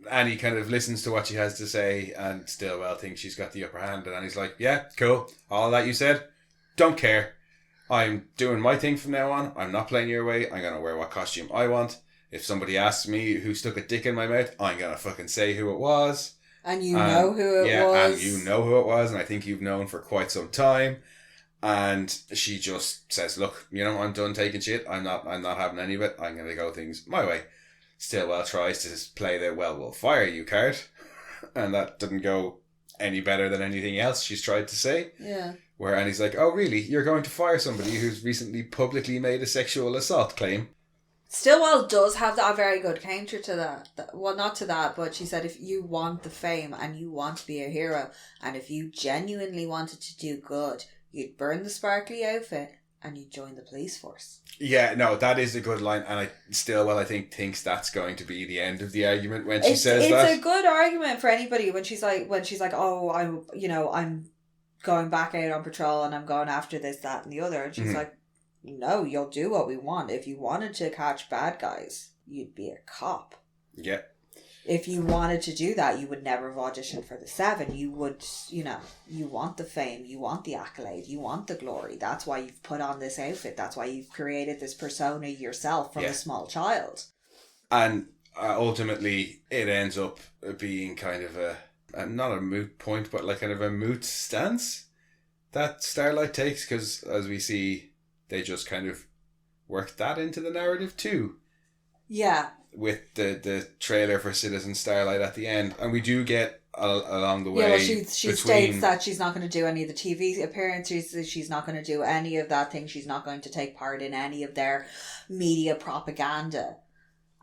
Annie kind of listens to what she has to say and Stillwell thinks she's got the upper hand. And Annie's like, yeah, cool. All that you said, don't care. I'm doing my thing from now on. I'm not playing your way. I'm going to wear what costume I want. If somebody asks me who stuck a dick in my mouth, I'm going to fucking say who it was. And you know who it was. Yeah, and you know who it was. And I think you've known for quite some time. And she just says, look, I'm done taking shit. I'm not having any of it. I'm going to go things my way. Stillwell tries to play the, we'll fire you card. And that didn't go any better than anything else she's tried to say. Yeah. Where Annie's like, oh really? You're going to fire somebody who's recently publicly made a sexual assault claim? Stillwell does have a very good counter to that. Well, not to that, but she said if you want the fame and you want to be a hero, and if you genuinely wanted to do good, you'd burn the sparkly outfit and you'd join the police force. Yeah, no, that is a good line, and I think thinks that's going to be the end of the argument when she says that. It's a good argument for anybody when she's like, oh, I'm going back out on patrol and I'm going after this, that, and the other, and she's like, no, you'll do what we want. If you wanted to catch bad guys, you'd be a cop. Yeah. If you wanted to do that, you would never have auditioned for the 7. You would, you want the fame, you want the accolade, you want the glory. That's why you've put on this outfit. That's why you've created this persona yourself from a small child. And ultimately, it ends up being kind of not a moot point, but like kind of a moot stance that Starlight takes, because as we see, they just kind of work that into the narrative too. Yeah. With the trailer for Citizen Starlight at the end. And we do get along the way. Yeah, well, she states that she's not going to do any of the TV appearances. She's not going to do any of that thing. She's not going to take part in any of their media propaganda.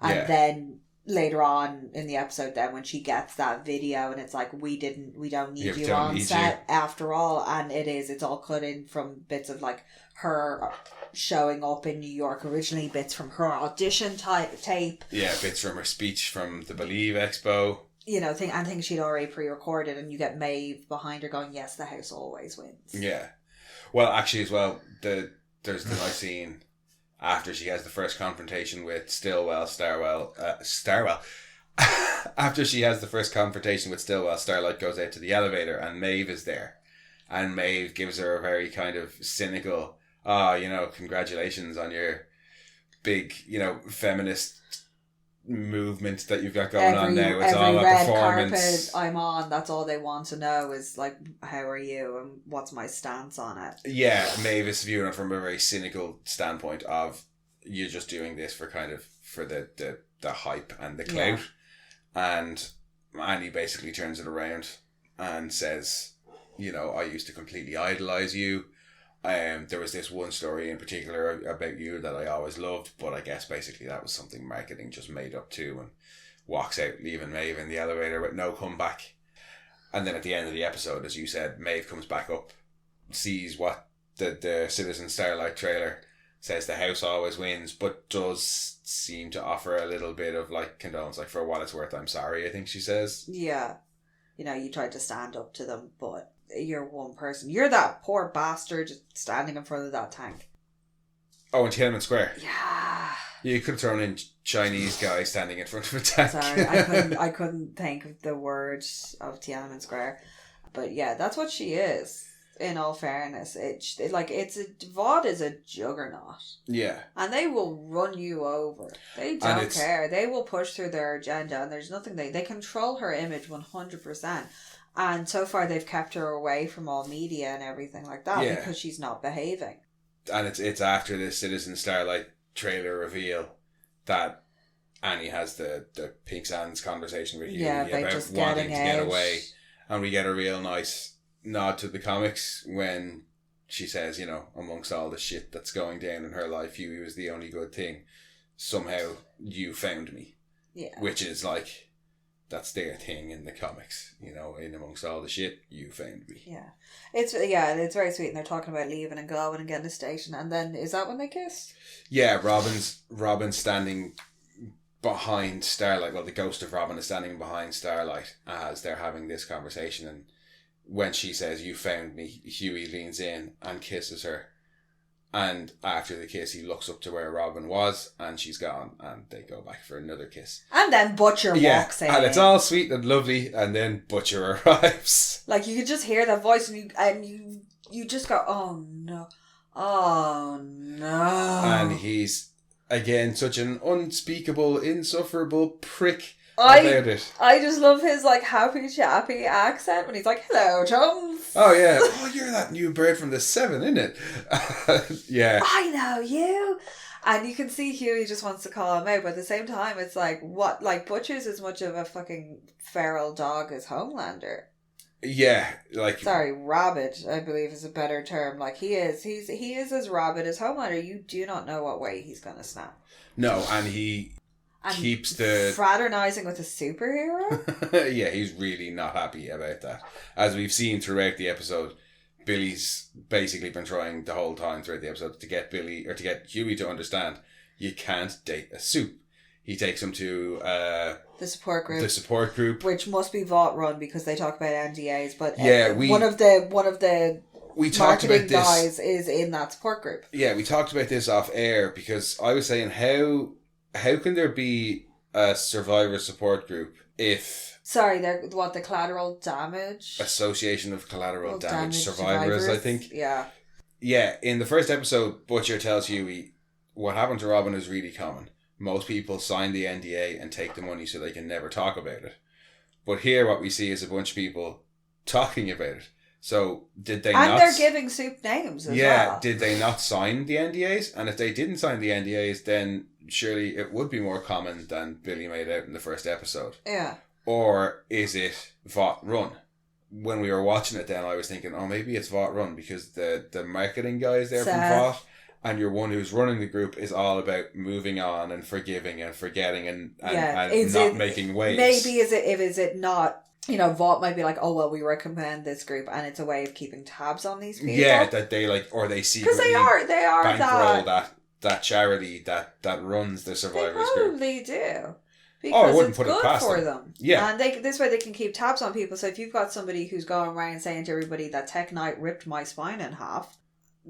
And then later on in the episode, then when she gets that video and it's like, we don't need you on set after all. And it's all cut in from bits of like her showing up in New York originally, bits from her audition tape. Yeah, bits from her speech from the Believe Expo. Things she'd already pre-recorded, and you get Maeve behind her going, yes, the house always wins. Yeah. Well, actually as well, there's the nice scene after she has the first confrontation with Starlight goes out to the elevator and Maeve is there. And Maeve gives her a very kind of cynical, congratulations on your big, feminist movement that you've got going on now. It's all about performance. Carpet I'm on, that's all they want to know is like, how are you and what's my stance on it? Yeah, Maeve is viewing it from a very cynical standpoint of you're just doing this for the hype and the clout. Yeah. And Annie basically turns it around and says, I used to completely idolise you. There was this one story in particular about you that I always loved, but I guess basically that was something marketing just made up too, and walks out leaving Maeve in the elevator with no comeback. And then at the end of the episode, as you said, Maeve comes back up, sees what the Citizen Starlight trailer says, the house always wins, but does seem to offer a little bit of like condolence, like, for what it's worth, I'm sorry, I think she says. Yeah. You know, you tried to stand up to them, but you're one person. You're that poor bastard standing in front of that tank. Oh, in Tiananmen Square. Yeah. You could have thrown in Chinese guy standing in front of a tank. Sorry, I couldn't think of the word of Tiananmen Square. But yeah, that's what she is. In all fairness, VOD is a juggernaut. Yeah. And they will run you over. They don't care. They will push through their agenda, and there's nothing they control her image 100%. And so far they've kept her away from all media and everything like that because she's not behaving. And it's after the Citizen Starlight trailer reveal that Annie has the Pink Sands conversation with Huey about just wanting to get out. away. And we get a real nice nod to the comics when she says, you know, amongst all the shit that's going down in her life, Huey was the only good thing. Somehow you found me. Yeah. Which is like, that's their thing in the comics, you know, in amongst all the shit, you found me. Yeah. It's very sweet, and they're talking about leaving and going and getting a station, and then, is that when they kiss? Yeah, Robin's standing behind Starlight. Well, the ghost of Robin is standing behind Starlight as they're having this conversation, and when she says, you found me, Huey leans in and kisses her. And after the kiss, he looks up to where Robin was, and she's gone, and they go back for another kiss. And then Butcher walks in. And it's all sweet and lovely, and then Butcher arrives. Like, you could just hear that voice, and you just go, oh no. Oh no. And he's, again, such an unspeakable, insufferable prick about it. I just love his, like, happy chappy accent when he's like, hello, chums. Oh, yeah. Oh, you're that new bird from the Seven, isn't it? Yeah. I know you. And you can see Huey just wants to call him out, but at the same time, it's like, what? Like, Butcher's as much of a fucking feral dog as Homelander. Yeah, like... Sorry, rabid, I believe is a better term. Like, he is as rabid as Homelander. You do not know what way he's going to snap. No, and he... keeps the... Fraternizing with a superhero? Yeah, he's really not happy about that. As we've seen throughout the episode, Billy's basically been trying the whole time throughout the episode to get Huey to understand you can't date a Supe. He takes him to the support group. The support group, which must be Vought run because they talk about NDAs. But one of the marketing guys is in that support group. Yeah, we talked about this off air because I was saying how can there be a survivor support group if... Sorry, they're what, the collateral damage? Association of Collateral Damage Survivors, I think. Yeah. Yeah, in the first episode, Butcher tells Huey what happened to Robin is really common. Most people sign the NDA and take the money so they can never talk about it. But here what we see is a bunch of people talking about it. So did they not... And they're giving Supe names as well. Yeah, did they not sign the NDAs? And if they didn't sign the NDAs, then surely it would be more common than Billy made out in the first episode. Yeah. Or is it Vought run? When we were watching it then, I was thinking, oh, maybe it's Vought run because the marketing guy is there from Vought, and your one who's running the group is all about moving on and forgiving and forgetting and not making waves. Maybe is it not... You know, Vought might be like, oh, well, we recommend this group, and it's a way of keeping tabs on these people. Yeah, that they like, or they secretly because they are bankroll that charity that runs the survivors group. They probably do. Because I wouldn't put it past for them. Yeah. And this way they can keep tabs on people. So if you've got somebody who's going around saying to everybody that Tech Knight ripped my spine in half,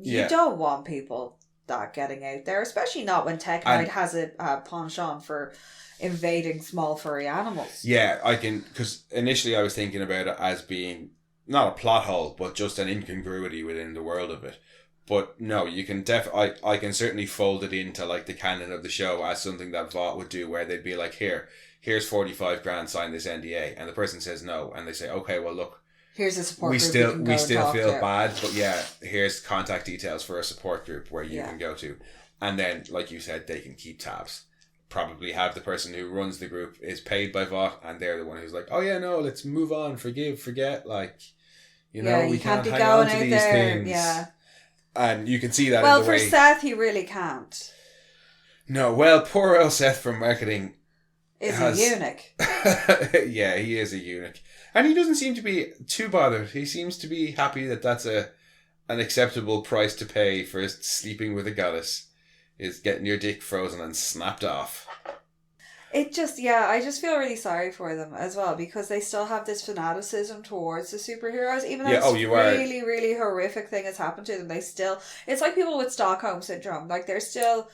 you don't want people that getting out there, especially not when Tech Knight has a penchant for invading small furry animals. Yeah, because initially I was thinking about it as being not a plot hole, but just an incongruity within the world of it. But no, you can I can certainly fold it into like the canon of the show as something that Vought would do, where they'd be like, here's 45 grand, sign this NDA, and the person says no, and they say, okay, well look, here's a support group. We still feel bad, but yeah, here's contact details for a support group where you can go to, and then like you said, they can keep tabs. Probably have the person who runs the group is paid by Vought, and they're the one who's like, oh yeah, no, let's move on, forgive, forget, like, you know, we can't hang on to these things. Yeah. And you can see that Well, in the way... for Seth, he really can't. No, well, poor old Seth from marketing... Is a eunuch. Yeah, he is a eunuch. And he doesn't seem to be too bothered. He seems to be happy that that's an acceptable price to pay for sleeping with a goddess, is getting your dick frozen and snapped off. It just, I just feel really sorry for them as well, because they still have this fanaticism towards the superheroes, even though really, really horrific thing has happened to them. They still, it's like people with Stockholm syndrome. Like, they're still,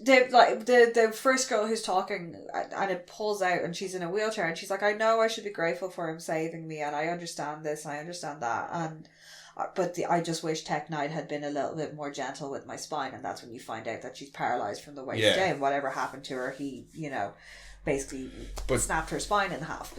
like the first girl who's talking, and it pulls out, and she's in a wheelchair, and she's like, I know I should be grateful for him saving me, and I understand this, and I understand that, and but I just wish Tech Knight had been a little bit more gentle with my spine, and that's when you find out that she's paralysed from the waist down. Whatever happened to her, he, basically snapped her spine in half.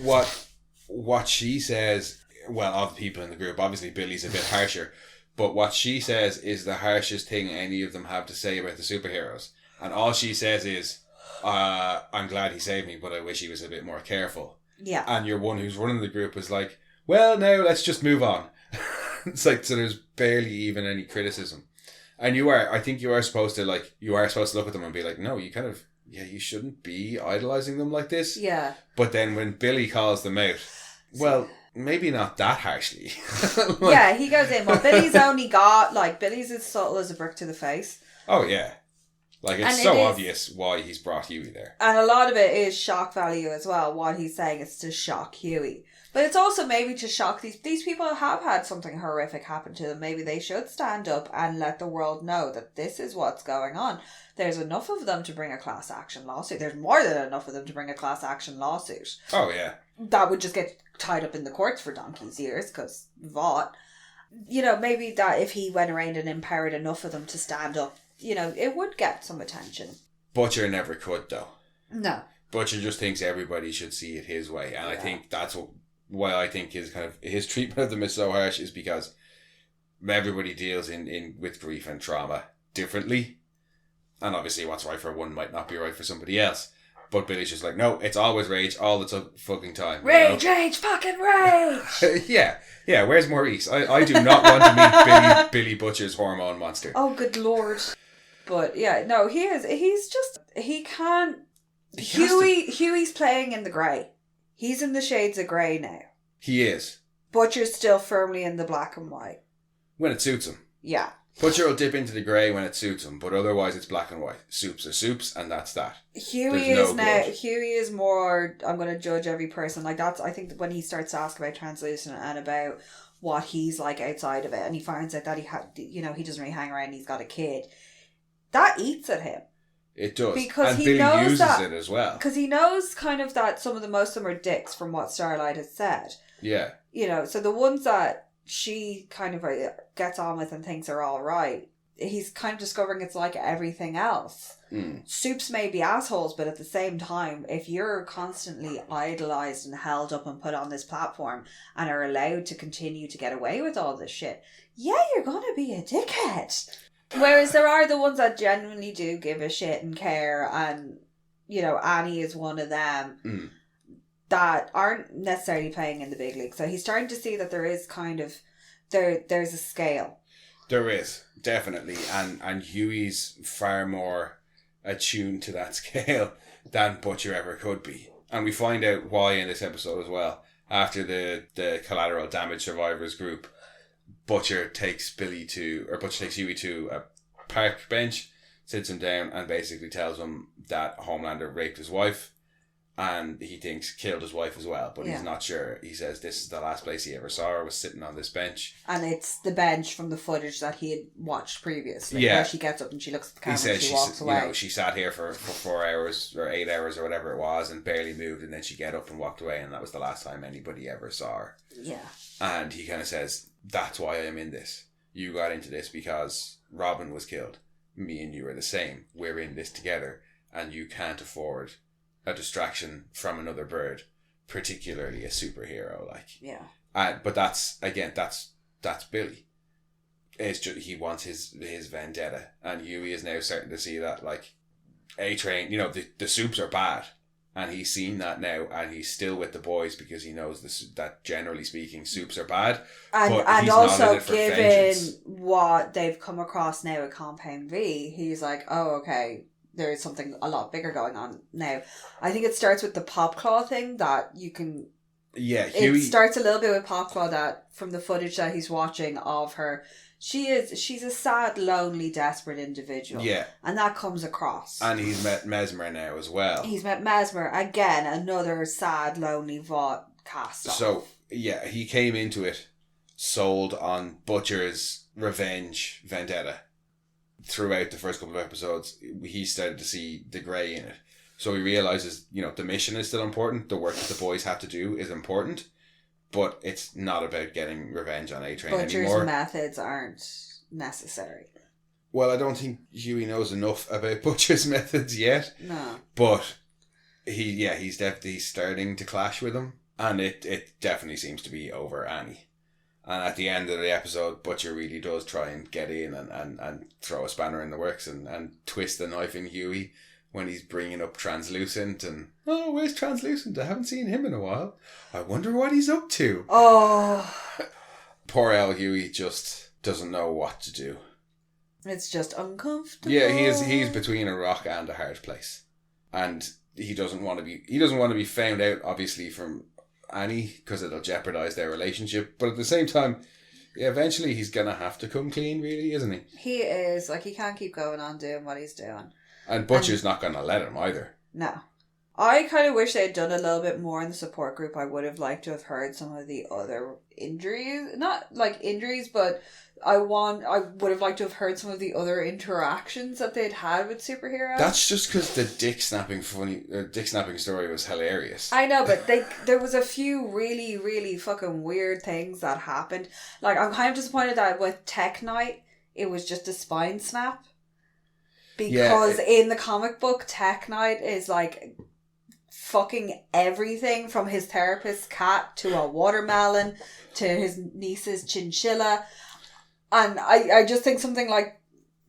What she says, well, of the people in the group, obviously Billy's a bit harsher, but what she says is the harshest thing any of them have to say about the superheroes. And all she says is, I'm glad he saved me, but I wish he was a bit more careful. Yeah. And your one who's running the group is like, well, now let's just move on. It's like, so there's barely even any criticism. And I think you are supposed to look at them and be like, no, you kind of, you shouldn't be idolizing them like this. Yeah. But then when Billy calls them out, well, maybe not that harshly. He goes in, well, Billy's Billy's as subtle as a brick to the face. Oh, yeah. Like, it's so obvious why he's brought Huey there. And a lot of it is shock value as well. What he's saying is to shock Huey. But it's also maybe to shock these people have had something horrific happen to them. Maybe they should stand up and let the world know that this is what's going on. There's enough of them to bring a class action lawsuit. There's more than enough of them to bring a class action lawsuit. Oh, yeah. That would just get tied up in the courts for donkey's years, because what? Maybe that if he went around and empowered enough of them to stand up, it would get some attention. Butcher never could, though. No. Butcher just thinks everybody should see it his way. And I think that's why I think his treatment of them is so harsh, is because everybody deals with grief and trauma differently. And obviously what's right for one might not be right for somebody else. But Billy's just like, no, it's always rage all the fucking time. Rage, fucking rage! Yeah, where's Maurice? I do not want to meet Billy Butcher's hormone monster. Oh, good lord. But yeah, no, he can't... Huey's playing in the grey. He's in the shades of grey now. He is. Butcher's still firmly in the black and white. When it suits him. Yeah. Butcher will dip into the grey when it suits him, but otherwise it's black and white. Supes are supes, and that's that. Huey is more, I'm going to judge every person. Like, that's, I think, when he starts to ask about translucent and about what he's like outside of it, and he finds out that he doesn't really hang around, he's got a kid. That eats at him. It does. Because and Billy uses it as well. Because he knows kind of that most of them are dicks from what Starlight has said. Yeah. So the ones that she kind of gets on with and thinks are all right, he's kind of discovering it's like everything else. Supes may be assholes, but at the same time, if you're constantly idolized and held up and put on this platform and are allowed to continue to get away with all this shit, you're gonna be a dickhead. Whereas there are the ones that genuinely do give a shit and care, and Annie is one of them that aren't necessarily playing in the big league. So he's starting to see that there is kind of there's a scale. There is, definitely, and Huey's far more attuned to that scale than Butcher ever could be, and we find out why in this episode as well. After the collateral damage survivors group, Butcher takes Huey to a park bench, sits him down, and basically tells him that Homelander raped his wife, and he thinks killed his wife as well, but he's not sure. He says this is the last place he ever saw her, was sitting on this bench. And it's the bench from the footage that he had watched previously, where she gets up and she looks at the camera and she walks away. She sat here for 4 hours or 8 hours or whatever it was and barely moved, and then she get up and walked away, and that was the last time anybody ever saw her. Yeah. And he kind of says, that's why I'm in this. You got into this because Robin was killed. Me and you are the same. We're in this together, and you can't afford a distraction from another bird, particularly a superhero. But that's Billy. It's just, he wants his vendetta, and Huey is now starting to see that A-Train. The Supes are bad. And he's seen that now, and he's still with the boys because he knows this, that generally speaking, Supes are bad. And also, given what they've come across now at Compound V, he's like, oh, okay, there is something a lot bigger going on now. I think it starts with the Popclaw thing that you can... Yeah, Huey... It starts a little bit with Popclaw, that from the footage that he's watching of her... She's a sad, lonely, desperate individual. Yeah. And that comes across. And he's met Mesmer now as well. He's met Mesmer. Again, another sad, lonely Vought cast off. So, yeah, he came into it sold on Butcher's revenge vendetta. Throughout the first couple of episodes, he started to see the grey in it. So he realises, the mission is still important. The work that the boys have to do is important. But it's not about getting revenge on A-Train anymore. Butcher's methods aren't necessary. Well, I don't think Huey knows enough about Butcher's methods yet. No. But he's definitely starting to clash with him. And it definitely seems to be over Annie. And at the end of the episode, Butcher really does try and get in and throw a spanner in the works and twist the knife in Huey when he's bringing up Translucent and, oh, where's Translucent? I haven't seen him in a while. I wonder what he's up to. Oh. Poor El Huey just doesn't know what to do. It's just uncomfortable. Yeah, he's between a rock and a hard place. And he doesn't want to be found out, obviously, from Annie, because it'll jeopardize their relationship. But at the same time, eventually he's going to have to come clean, really, isn't he? He is. He can't keep going on doing what he's doing. And Butcher's not going to let him either. No. I kind of wish they had done a little bit more in the support group. I would have liked to have heard some of the other injuries. Not injuries, but I would have liked to have heard some of the other interactions that they'd had with superheroes. That's just because the dick snapping story was hilarious. I know, but there was a few really, really fucking weird things that happened. I'm kind of disappointed that with Tech Knight, it was just a spine snap. Because in the comic book, Tech Knight is fucking everything from his therapist's cat to a watermelon to his niece's chinchilla. And I just think something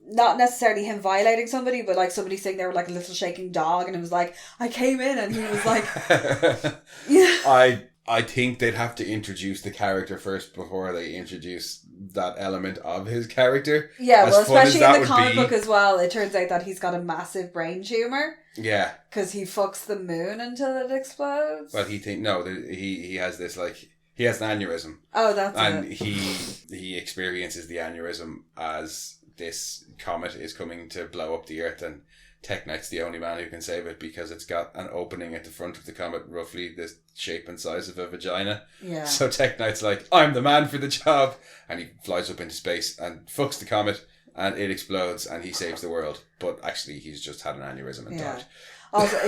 not necessarily him violating somebody, but somebody sitting there with a little shaking dog, and it was I came in and he was yeah. I think they'd have to introduce the character first before they introduce that element of his character. Yeah, well, especially in the comic book as well, it turns out that he's got a massive brain tumour. Yeah. Because he fucks the moon until it explodes. Well, he has this, he has an aneurysm. Oh, that's and it. And he experiences the aneurysm as this comet is coming to blow up the Earth, and Tech Knight's the only man who can save it because it's got an opening at the front of the comet, roughly the shape and size of a vagina. Yeah. So Tech Knight's I'm the man for the job. And he flies up into space and fucks the comet, and it explodes, and he saves the world. But actually, he's just had an aneurysm and died. Also,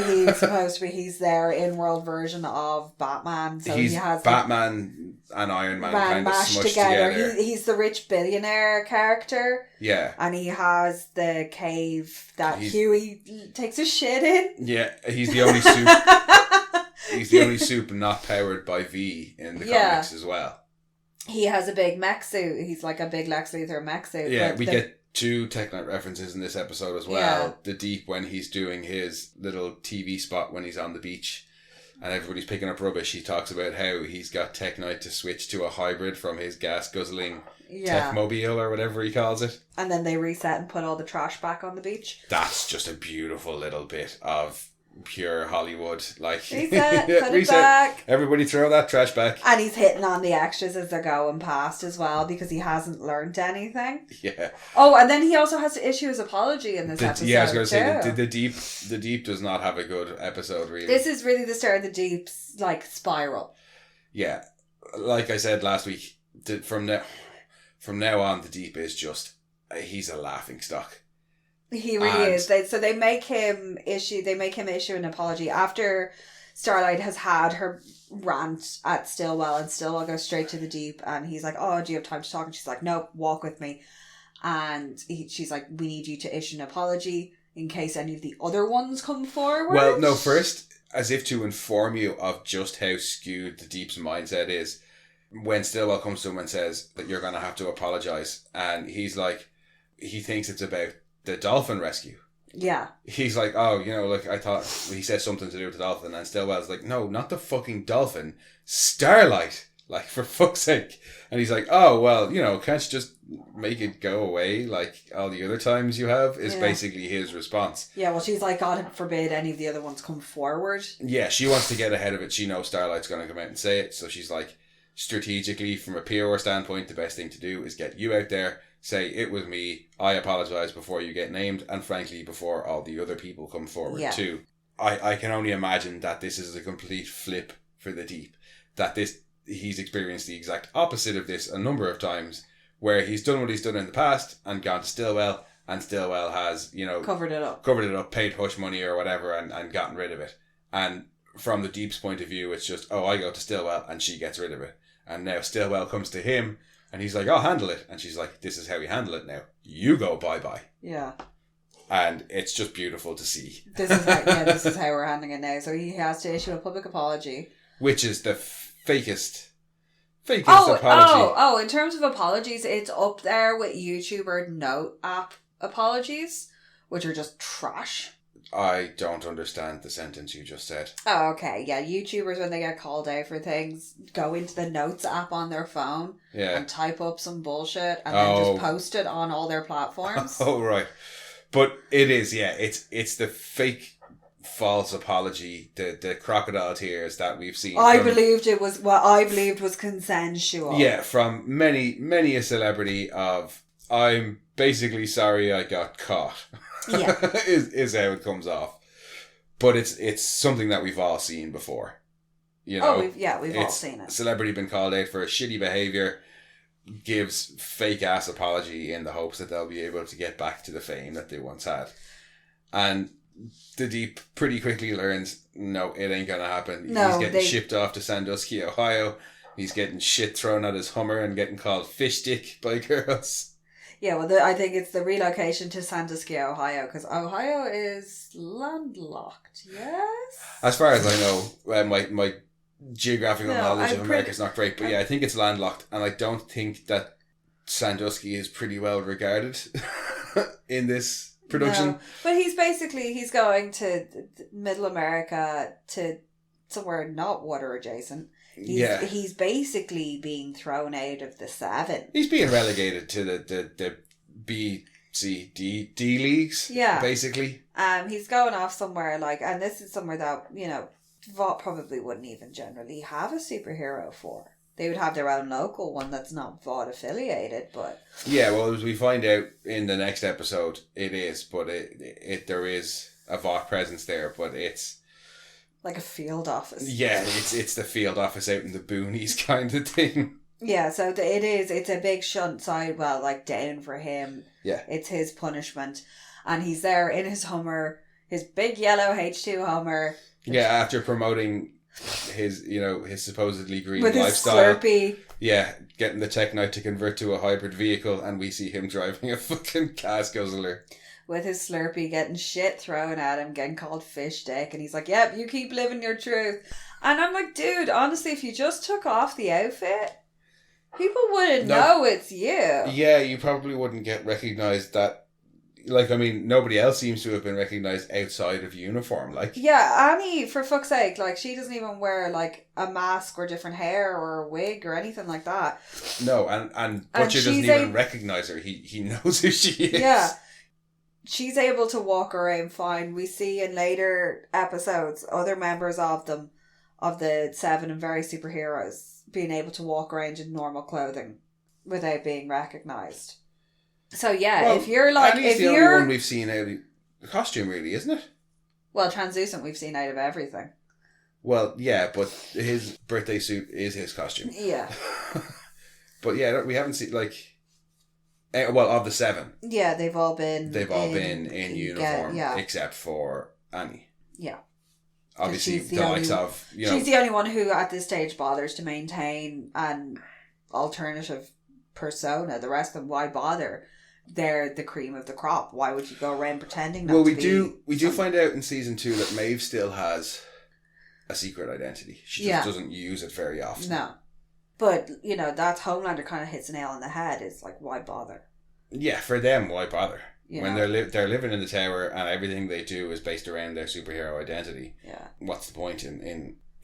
he's their in-world version of Batman. So he has Batman and Iron Man kind of smushed together. He's the rich billionaire character. Yeah. And he has the cave that Huey takes his shit in. Yeah, he's the only soup. He's the only soup not powered by V in the comics as well. He has a big mech suit. He's like a big Lex Luthor mech suit. Yeah, we get 2 Tech Knight references in this episode as well. Yeah. The Deep, when he's doing his little TV spot when he's on the beach and everybody's picking up rubbish, he talks about how he's got Tech Knight to switch to a hybrid from his gas guzzling Techmobile or whatever he calls it. And then they reset and put all the trash back on the beach. That's just a beautiful little bit of pure Hollywood. Reset, put it back. Everybody throw that trash back. And he's hitting on the extras as they're going past as well, because he hasn't learnt anything. Yeah. Oh, and then he also has to issue his apology in this episode. Yeah, I was going to say, the Deep does not have a good episode, really. This is really the start of the Deep's, spiral. Yeah. Like I said last week, from now on, the Deep is just, he's a laughing stock. He really is. They make him issue an apology after Starlight has had her rant at Stillwell, and Stillwell goes straight to the Deep, and he's like, "Oh, do you have time to talk?" And she's like, "No, walk with me." And she's like, "We need you to issue an apology in case any of the other ones come forward." Well, no, first, as if to inform you of just how skewed the Deep's mindset is, when Stillwell comes to him and says that you're going to have to apologize, and he's like, he thinks it's about the dolphin rescue. Yeah. He's like, oh, like, I thought he said something to do with the dolphin, and Stillwell's like, no, not the fucking dolphin, Starlight, like, for fuck's sake. And he's like, oh, well, can't you just make it go away like all the other times you have, is basically his response. Yeah, well, she's like, God forbid any of the other ones come forward. Yeah, she wants to get ahead of it. She knows Starlight's going to come out and say it, so she's like, strategically, from a PR standpoint, the best thing to do is get you out there, say, it was me, I apologise before you get named, and frankly, before all the other people come forward too. I can only imagine that this is a complete flip for the Deep. That he's experienced the exact opposite of this a number of times, where he's done what he's done in the past and gone to Stillwell, and Stillwell has, covered it up, paid hush money or whatever, and gotten rid of it. And from the Deep's point of view, it's just, I go to Stillwell and she gets rid of it. And now Stillwell comes to him and he's like, I'll handle it. And she's like, this is how we handle it now. You go bye-bye. Yeah. And it's just beautiful to see. This is how we're handling it now. So he has to issue a public apology. Which is the fakest apology. Oh, in terms of apologies, it's up there with YouTuber Note app apologies, which are just trash. I don't understand the sentence you just said. Oh, okay. Yeah, YouTubers, when they get called out for things, go into the Notes app on their phone and type up some bullshit and then just post it on all their platforms. Oh, right. But it is, it's the fake false apology, the crocodile tears that we've seen. I believed was consensual. Yeah, from many a celebrity of, I'm basically sorry I got caught. Yeah. is how it comes off. But it's something that we've all seen before. We've all seen it. Celebrity been called out for shitty behaviour, gives fake ass apology in the hopes that they'll be able to get back to the fame that they once had. And the Deep pretty quickly learns, no, it ain't gonna happen. He's getting shipped off to Sandusky, Ohio. He's getting shit thrown at his Hummer and getting called fish dick by girls. Yeah, well, I think it's the relocation to Sandusky, Ohio, because Ohio is landlocked, yes? As far as I know, my geographical knowledge of America is not great, but I think it's landlocked, and I don't think that Sandusky is pretty well regarded in this production. No, but he's going to Middle America, to somewhere not water adjacent. He's basically being thrown out of the 7. He's being relegated to the B, C, D leagues. Yeah. Basically. He's going off somewhere and this is somewhere that, VOT probably wouldn't even generally have a superhero for. They would have their own local one that's not VOT affiliated, but... Yeah, well, as we find out in the next episode, it is, but there is a VOT presence there, but it's... like a field office. Yeah, it's the field office out in the boonies kind of thing. Yeah, so it's a big shunt down for him. Yeah. It's his punishment. And he's there in his Hummer, his big yellow H2 Hummer. Yeah, after promoting his supposedly green with lifestyle. With his Slurpee. Yeah, getting the Tech Knight to convert to a hybrid vehicle, and we see him driving a fucking gas guzzler. With his Slurpee, getting shit thrown at him, getting called fish dick, and he's like, yep, you keep living your truth. And I'm like, dude, honestly, if you just took off the outfit, people wouldn't know it's you. Yeah, you probably wouldn't get recognised nobody else seems to have been recognised outside of uniform, Yeah, Annie, for fuck's sake, she doesn't even wear, a mask or different hair or a wig or anything like that. No, and Butcher doesn't even recognise her. He knows who she is. Yeah. She's able to walk around fine. We see in later episodes other members of the 7 and various superheroes being able to walk around in normal clothing without being recognised. So if you're Annie's the only one we've seen out of the costume, really, isn't it? Well, translucent we've seen out of everything. Well, yeah, but his birthday suit is his costume. Yeah. But yeah, we haven't seen of the 7. Yeah, they've all been in uniform, except for Annie. Yeah. Obviously, the likes of, she's the only one who at this stage bothers to maintain an alternative persona. The rest of them, why bother? They're the cream of the crop. Why would you go around pretending not to be... we do find out in season 2 that Maeve still has a secret identity. She just doesn't use it very often. No. But, that Homelander kind of hits a nail on the head. It's why bother? Yeah, for them, why bother? When they're living in the tower and everything they do is based around their superhero identity. Yeah. What's the point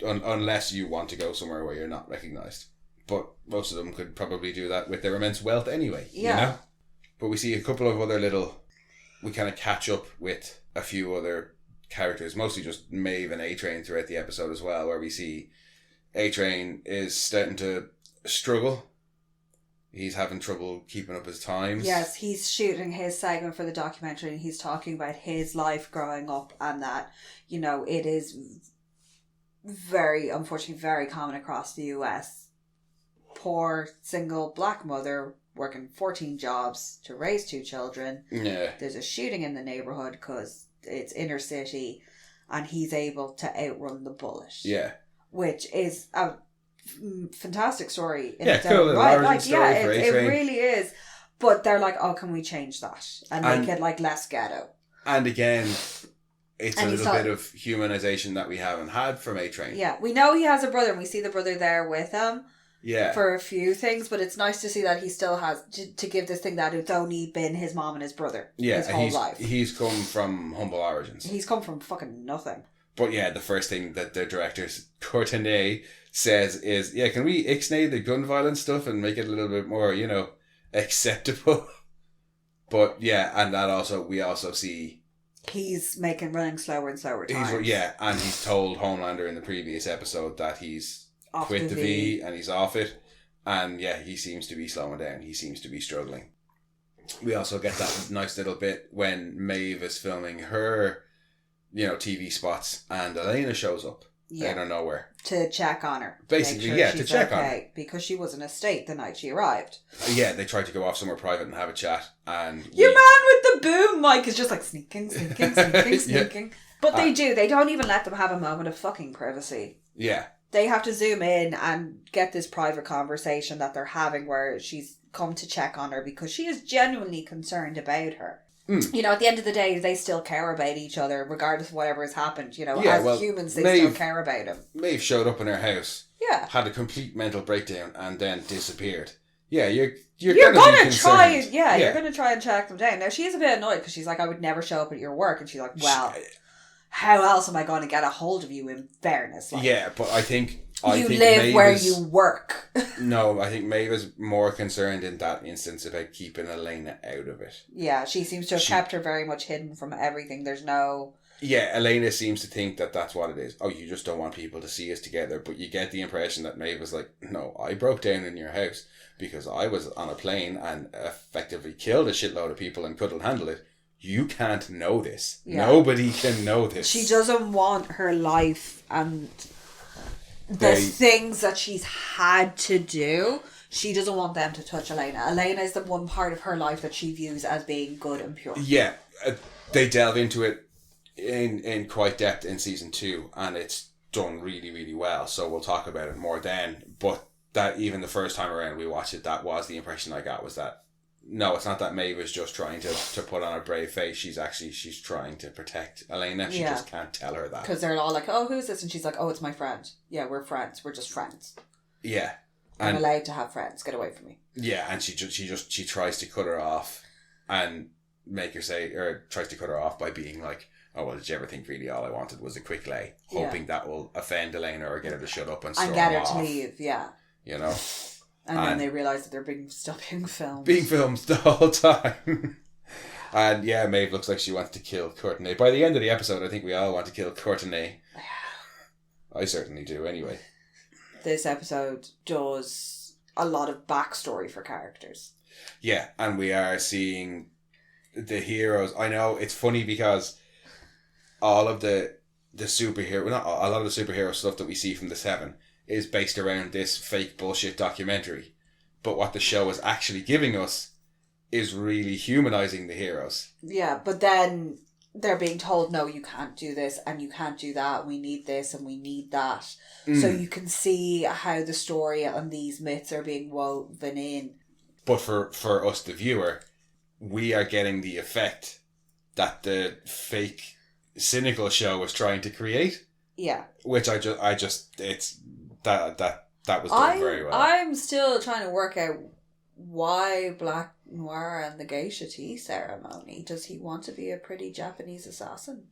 unless you want to go somewhere where you're not recognised? But most of them could probably do that with their immense wealth anyway. Yeah. You know? But we see a couple of other we kind of catch up with a few other characters, mostly just Maeve and A-Train throughout the episode as well, where we see A-Train is starting to struggle. He's having trouble keeping up his times. Yes, he's shooting his segment for the documentary and he's talking about his life growing up and that, it is unfortunately, very common across the US. Poor, single, black mother working 14 jobs to raise 2 children. Yeah. There's a shooting in the neighbourhood because it's inner city and he's able to outrun the bullet. Yeah. Which is a fantastic story in its own right. It really is. But they're like, oh, can we change that and make it less ghetto? And again, it's a little bit of humanization that we haven't had from A-Train. Yeah, we know he has a brother and we see the brother there with him. Yeah. For a few things, but it's nice to see that he still has to give this thing that it's only been his mom and his brother his whole life. He's come from humble origins. He's come from fucking nothing. But yeah, the first thing that the director, Courtenay, says is, can we ixnay the gun violence stuff and make it a little bit more, acceptable? But yeah, and that also, we also see... He's running slower and slower times. And he's told Homelander in the previous episode that he's quit the V and he's off it. And yeah, he seems to be slowing down. He seems to be struggling. We also get that nice little bit when Maeve is filming her, TV spots and Elena shows up out of nowhere. To check on her. Basically, to check on her. Because she was in a state the night she arrived. Yeah, they tried to go off somewhere private and have a chat. And your man with the boom mic is just like sneaking. Yeah. But they do. They don't even let them have a moment of fucking privacy. Yeah. They have to zoom in and get this private conversation that they're having where she's come to check on her because she is genuinely concerned about her. Mm. At the end of the day, they still care about each other regardless of whatever has happened. As humans, they still care about him. Maeve showed up in her house. Yeah. Had a complete mental breakdown and then disappeared. Yeah, you're gonna try. You're gonna try and track them down. Now she is a bit annoyed because she's like, I would never show up at your work, and she's like, well. How else am I going to get a hold of you in fairness? But I think you live where you work. No, I think Maeve is more concerned in that instance about keeping Elena out of it. Yeah, she seems to have kept her very much hidden from everything. There's no... Yeah, Elena seems to think that that's what it is. Oh, you just don't want people to see us together. But you get the impression that Maeve was like, no, I broke down in your house because I was on a plane and effectively killed a shitload of people and couldn't handle it. You can't know this. Yeah. Nobody can know this. She doesn't want her life and the things that she's had to do. She doesn't want them to touch Elena. Elena is the one part of her life that she views as being good and pure. Yeah, they delve into it in quite depth in season 2, and it's done really, really well. So we'll talk about it more then. But that even the first time around we watched it, that was the impression I got, was that no, it's not that Maeve is just trying to put on a brave face. She's trying to protect Elena. She just can't tell her that. Because they're all like, oh, who's this? And she's like, oh, it's my friend. Yeah, we're friends. We're just friends. Yeah. I'm allowed to have friends. Get away from me. Yeah, and she tries to cut her off and make her say, or tries to cut her off by being like, oh, well, did you ever think really all I wanted was a quick lay? Hoping that will offend Elena or get her to shut up and storm off. And get her to leave, yeah. And then they realise that they're being filmed. Being filmed the whole time. And yeah, Maeve looks like she wants to kill Courtenay. By the end of the episode, I think we all want to kill Courtenay. I certainly do, anyway. This episode does a lot of backstory for characters. Yeah, and we are seeing the heroes. I know, it's funny because all of the superhero... Not all, a lot of the superhero stuff that we see from the 7... is based around this fake bullshit documentary. But what the show is actually giving us is really humanizing the heroes. Yeah, but then they're being told, no, you can't do this and you can't do that. We need this and we need that. So you can see how the story and these myths are being woven in. But for us, the viewer, we are getting the effect that the fake, cynical show was trying to create. Yeah. Which I just it's... That was done very well. I'm still trying to work out why Black Noir and the geisha tea ceremony? Does he want to be a pretty Japanese assassin?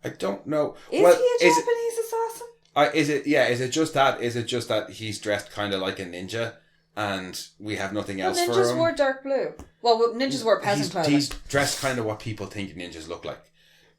I don't know. Is he a Japanese assassin? Is it? Yeah. Is it just that? Is it just that he's dressed kind of like a ninja, and we have nothing else for him? Ninjas wore dark blue. Well, ninjas wore peasant clothing. He's dressed kind of what people think ninjas look like.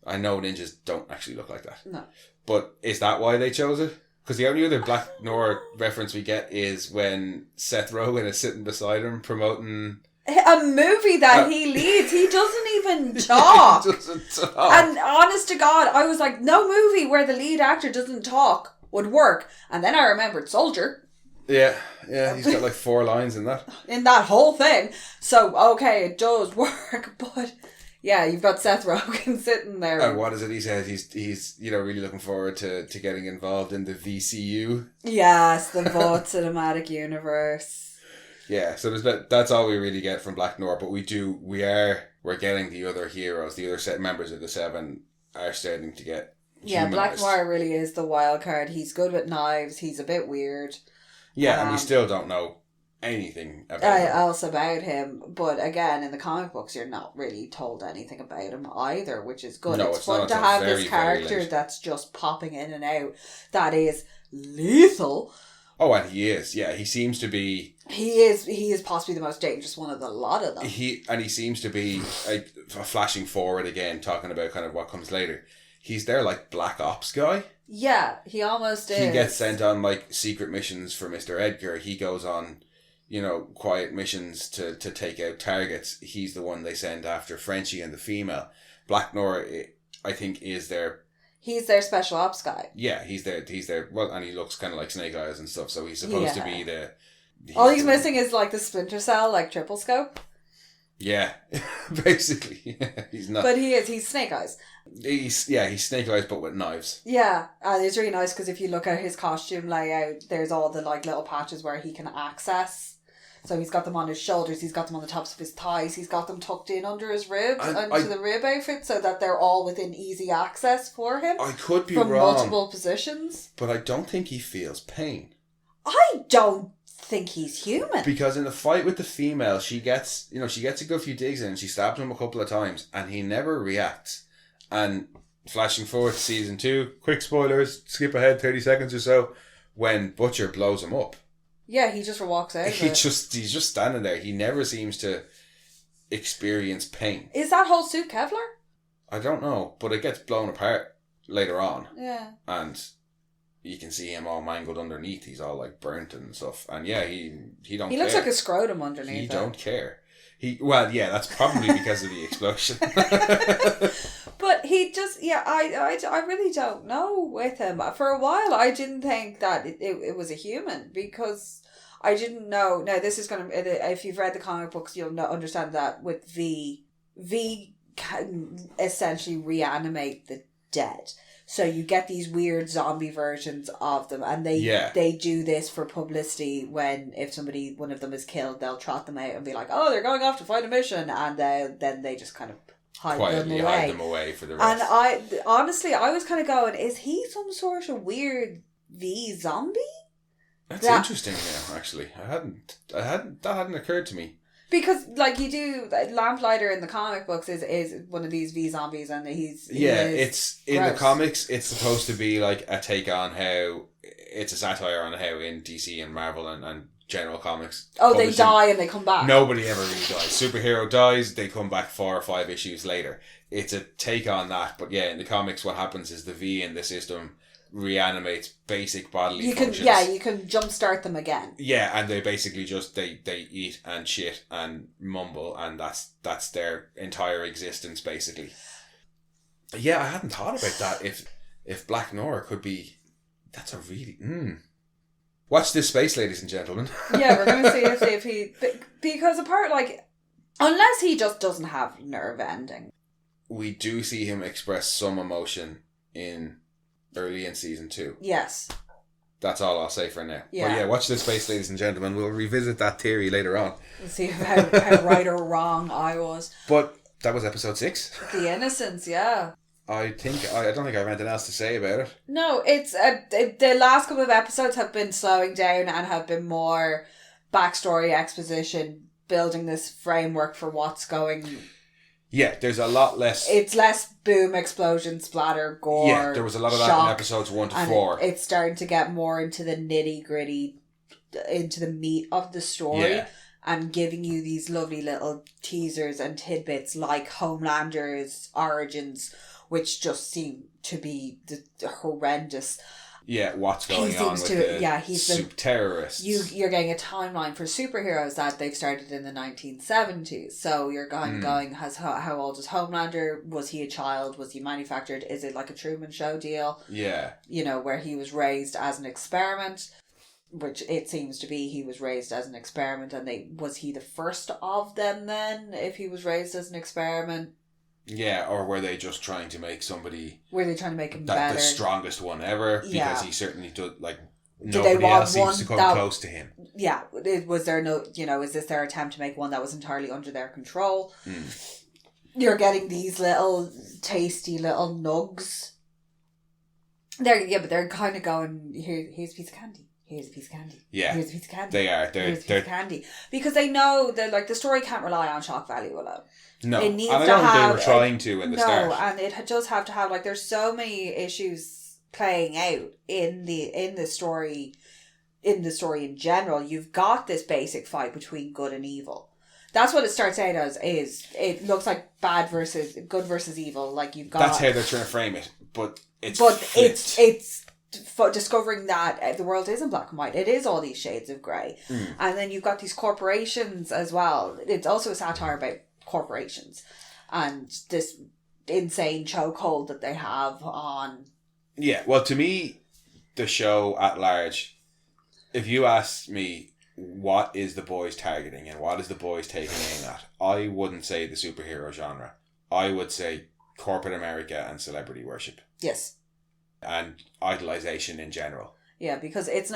I know ninjas don't actually look like that. No. But is that why they chose it? Because the only other Black Noir reference we get is when Seth Rogen is sitting beside him promoting a movie that he leads. He doesn't even talk. He doesn't talk. And honest to God, I was like, no movie where the lead actor doesn't talk would work. And then I remembered Soldier. Yeah, he's got like 4 lines in that. In that whole thing. So, okay, it does work, but yeah, you've got Seth Rogen sitting there. And what is it he says? He's really looking forward to getting involved in the VCU. Yes, the Vought Cinematic Universe. Yeah, so that's all we really get from Black Noir, but we're getting the other heroes, the other set members of the 7 are starting to get humanized. Black Noir really is the wild card. He's good with knives, he's a bit weird. Yeah, and we still don't know anything about him. But again, in the comic books, you're not really told anything about him either, which is good. No, it's fun to have this character that's just popping in and out that is lethal. Oh, and he is. Yeah, he seems to be. He is possibly the most dangerous one of the lot of them. He seems to be flashing forward again, talking about kind of what comes later. He's their like black ops guy. Yeah, he almost is. He gets sent on like secret missions for Mr. Edgar. He goes on, quiet missions to take out targets. He's the one they send after Frenchie and the female. Black Noir, I think, is their... He's their special ops guy. Yeah, he's their... Well, and he looks kind of like Snake Eyes and stuff, so he's supposed to be the... All he's missing is like the Splinter Cell, like triple scope. Yeah, basically. He's not... But he's Snake Eyes. He's Snake Eyes, but with knives. Yeah, and it's really nice because if you look at his costume layout, there's all the like little patches where he can access. So he's got them on his shoulders, he's got them on the tops of his thighs, he's got them tucked in under his ribs into the rib outfit so that they're all within easy access for him. I could be from wrong. From multiple positions. But I don't think he feels pain. I don't think he's human. Because in the fight with the female, she gets a good few digs in and she stabs him a couple of times and he never reacts. And flashing forward to season 2, quick spoilers, skip ahead 30 seconds or so, when Butcher blows him up. Yeah, he just walks out. He's just standing there. He never seems to experience pain. Is that whole suit Kevlar? I don't know, but it gets blown apart later on. Yeah. And you can see him all mangled underneath. He's all like burnt and stuff. And yeah, he don't care. He looks like a scrotum underneath. He don't care. That's probably because of the explosion. But he just, I really don't know with him. For a while, I didn't think that it was a human because I didn't know. Now, this is going to, if you've read the comic books, you'll understand that with V can essentially reanimate the dead. So you get these weird zombie versions of them, and they do this for publicity. If one of them is killed, they'll trot them out and be like, "Oh, they're going off to fight a mission," and then they just kind of quietly hide them away for the rest. And I was kind of going, "Is he some sort of weird V zombie?" That's interesting now. Actually, that hadn't occurred to me. Because, like, you do, Lamplighter in the comic books is one of these V zombies, and it's in the comics. It's supposed to be like a take on how it's a satire on how in DC and Marvel and general comics. Oh, they die and they come back. Nobody ever really dies. Superhero dies, they come back 4 or 5 issues later. It's a take on that, but yeah, in the comics, what happens is the V in the system reanimates basic bodily functions. You can jumpstart them again. Yeah, and they basically just they eat and shit and mumble, and that's their entire existence basically. Yeah, I hadn't thought about that. If Black Noir could be, that's a really watch this space, ladies and gentlemen. Yeah, we're going to see if he, because apart, like, unless he just doesn't have nerve ending, we do see him express some emotion early in season 2. Yes. That's all I'll say for now. Yeah. But yeah, watch this space, ladies and gentlemen. We'll revisit that theory later on. We'll see how right or wrong I was. But that was episode 6. The Innocents, yeah. I don't think I have anything else to say about it. No, it's the last couple of episodes have been slowing down and have been more backstory exposition building this framework for what's going. Yeah, there's a lot less. It's less boom, explosion, splatter, gore. Yeah, there was a lot of that in episodes 1 to 4. It's starting to get more into the nitty gritty, into the meat of the story. Yeah. And giving you these lovely little teasers and tidbits like Homelander's origins, which just seem to be the horrendous. Yeah, what's going on with the Supe terrorists. You're getting a timeline for superheroes that they've started in the 1970s. So you're going, how old is Homelander? Was he a child? Was he manufactured? Is it like a Truman Show deal? Yeah. You know, where he was raised as an experiment, which it seems to be. He was raised as an experiment, and was he the first of them then, if he was raised as an experiment? Yeah, or were they just trying to make somebody... Were they trying to make him better? The strongest one ever? Because yeah. he certainly did, like, Did nobody else seems to come close to him. Yeah. Was there no... You know, is this their attempt to make one that was entirely under their control? You're getting these little tasty little nugs. But they're kind of going, here's a piece of candy. Here's a piece of candy. Yeah. Here's a piece of candy. They are. Here's a piece of candy. Because they know that, like, the story can't rely on shock value alone. No, it needs and I to don't think have, they were trying to in the start. No, and it does have to have, like, there's so many issues playing out in the story in general. You've got this basic fight between good and evil. That's what it starts out as. Is it looks like good versus evil? Like you've got. That's how they're trying to frame it, but it's discovering that the world isn't black and white. It is all these shades of grey, and then you've got these corporations as well. It's also a satire about corporations and this insane chokehold that they have on. Yeah, well, to me, the show at large, if you asked me what is the boys targeting and what is the boys taking aim at, I wouldn't say the superhero genre. I would say corporate America and celebrity worship. Yes. And idolization in general. Yeah, because it's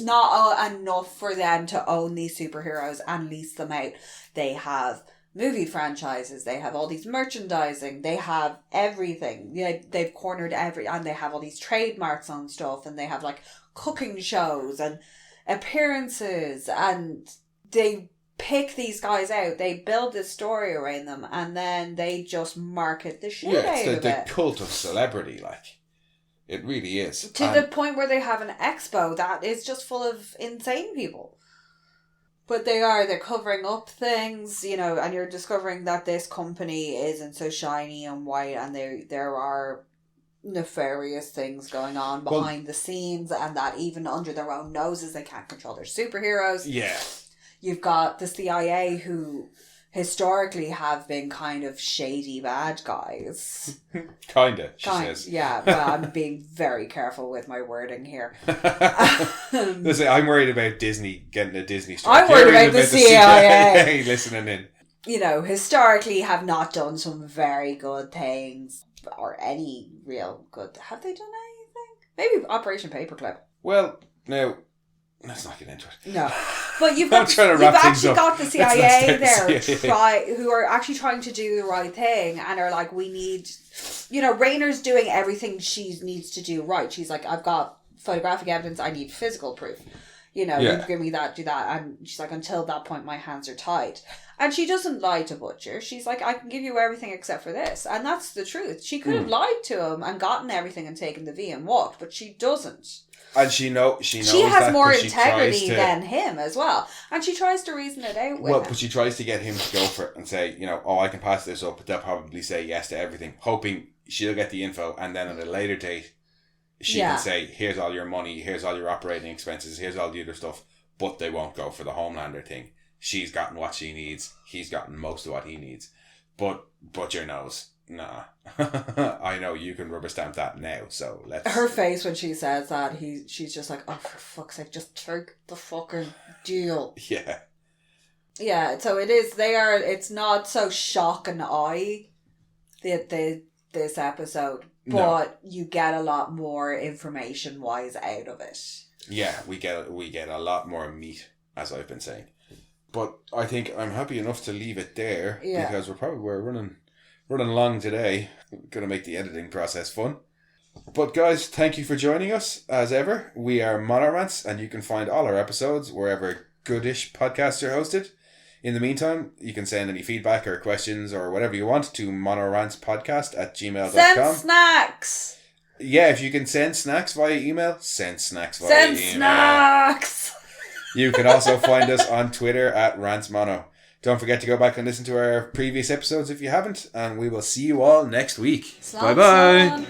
not enough for them to own these superheroes and lease them out. They have movie franchises, they have all these merchandising, they have everything. Yeah, they've cornered and they have all these trademarks on stuff, and they have like cooking shows and appearances, and they pick these guys out, they build this story around them, and then they just market the shit out of it. Yeah, it's the cult of celebrity, like. It really is. To the point where they have an expo that is just full of insane people. But they're covering up things, you know, and you're discovering that this company isn't so shiny and white, and there are nefarious things going on behind the scenes, and that even under their own noses they can't control their superheroes. Yeah. You've got the CIA, who historically have been kind of shady bad guys. She says. Yeah, well, I'm being very careful with my wording here. Listen, I'm worried about Disney getting a Disney story. I'm worried about the CIA. Listening in. You know, historically have not done some very good things, or any real good. Have they done anything? Maybe Operation Paperclip. Well, now, let's not get into it. No. But you've actually got the CIA there who are actually trying to do the right thing, and are like, we need, you know, Raynor's doing everything she needs to do right. She's like, I've got photographic evidence, I need physical proof. You know, you give me that, do that. And she's like, until that point, my hands are tied. And she doesn't lie to Butcher. She's like, I can give you everything except for this. And that's the truth. She could have lied to him and gotten everything and taken the V and walked, but she doesn't. And she knows she has more integrity than him as well, and she tries to reason it out with him. But she tries to get him to go for it and say, you know, I can pass this up, but they'll probably say yes to everything, hoping she'll get the info, and then at a later date she can say, here's all your money, here's all your operating expenses, here's all the other stuff, but they won't go for the Homelander thing. She's gotten what she needs, he's gotten most of what he needs, but Butcher knows. Nah. I know you can rubber stamp that now, so let's... Her face when she says that, she's just like, oh, for fuck's sake, just take the fucking deal. Yeah. Yeah, so it's not so shock and awe, this episode, but you get a lot more information-wise out of it. Yeah, we get a lot more meat, as I've been saying. But I think I'm happy enough to leave it there, because we're running along today. Gonna make the editing process fun. But guys, thank you for joining us. As ever, we are Monorants, and you can find all our episodes wherever goodish podcasts are hosted. In the meantime, you can send any feedback or questions or whatever you want to monoranspodcast@gmail.com. Send snacks! Yeah, if you can send snacks via email, send snacks via Send email. snacks! You can also find us on Twitter @rantsmono. Don't forget to go back and listen to our previous episodes if you haven't, and we will see you all next week. Bye bye.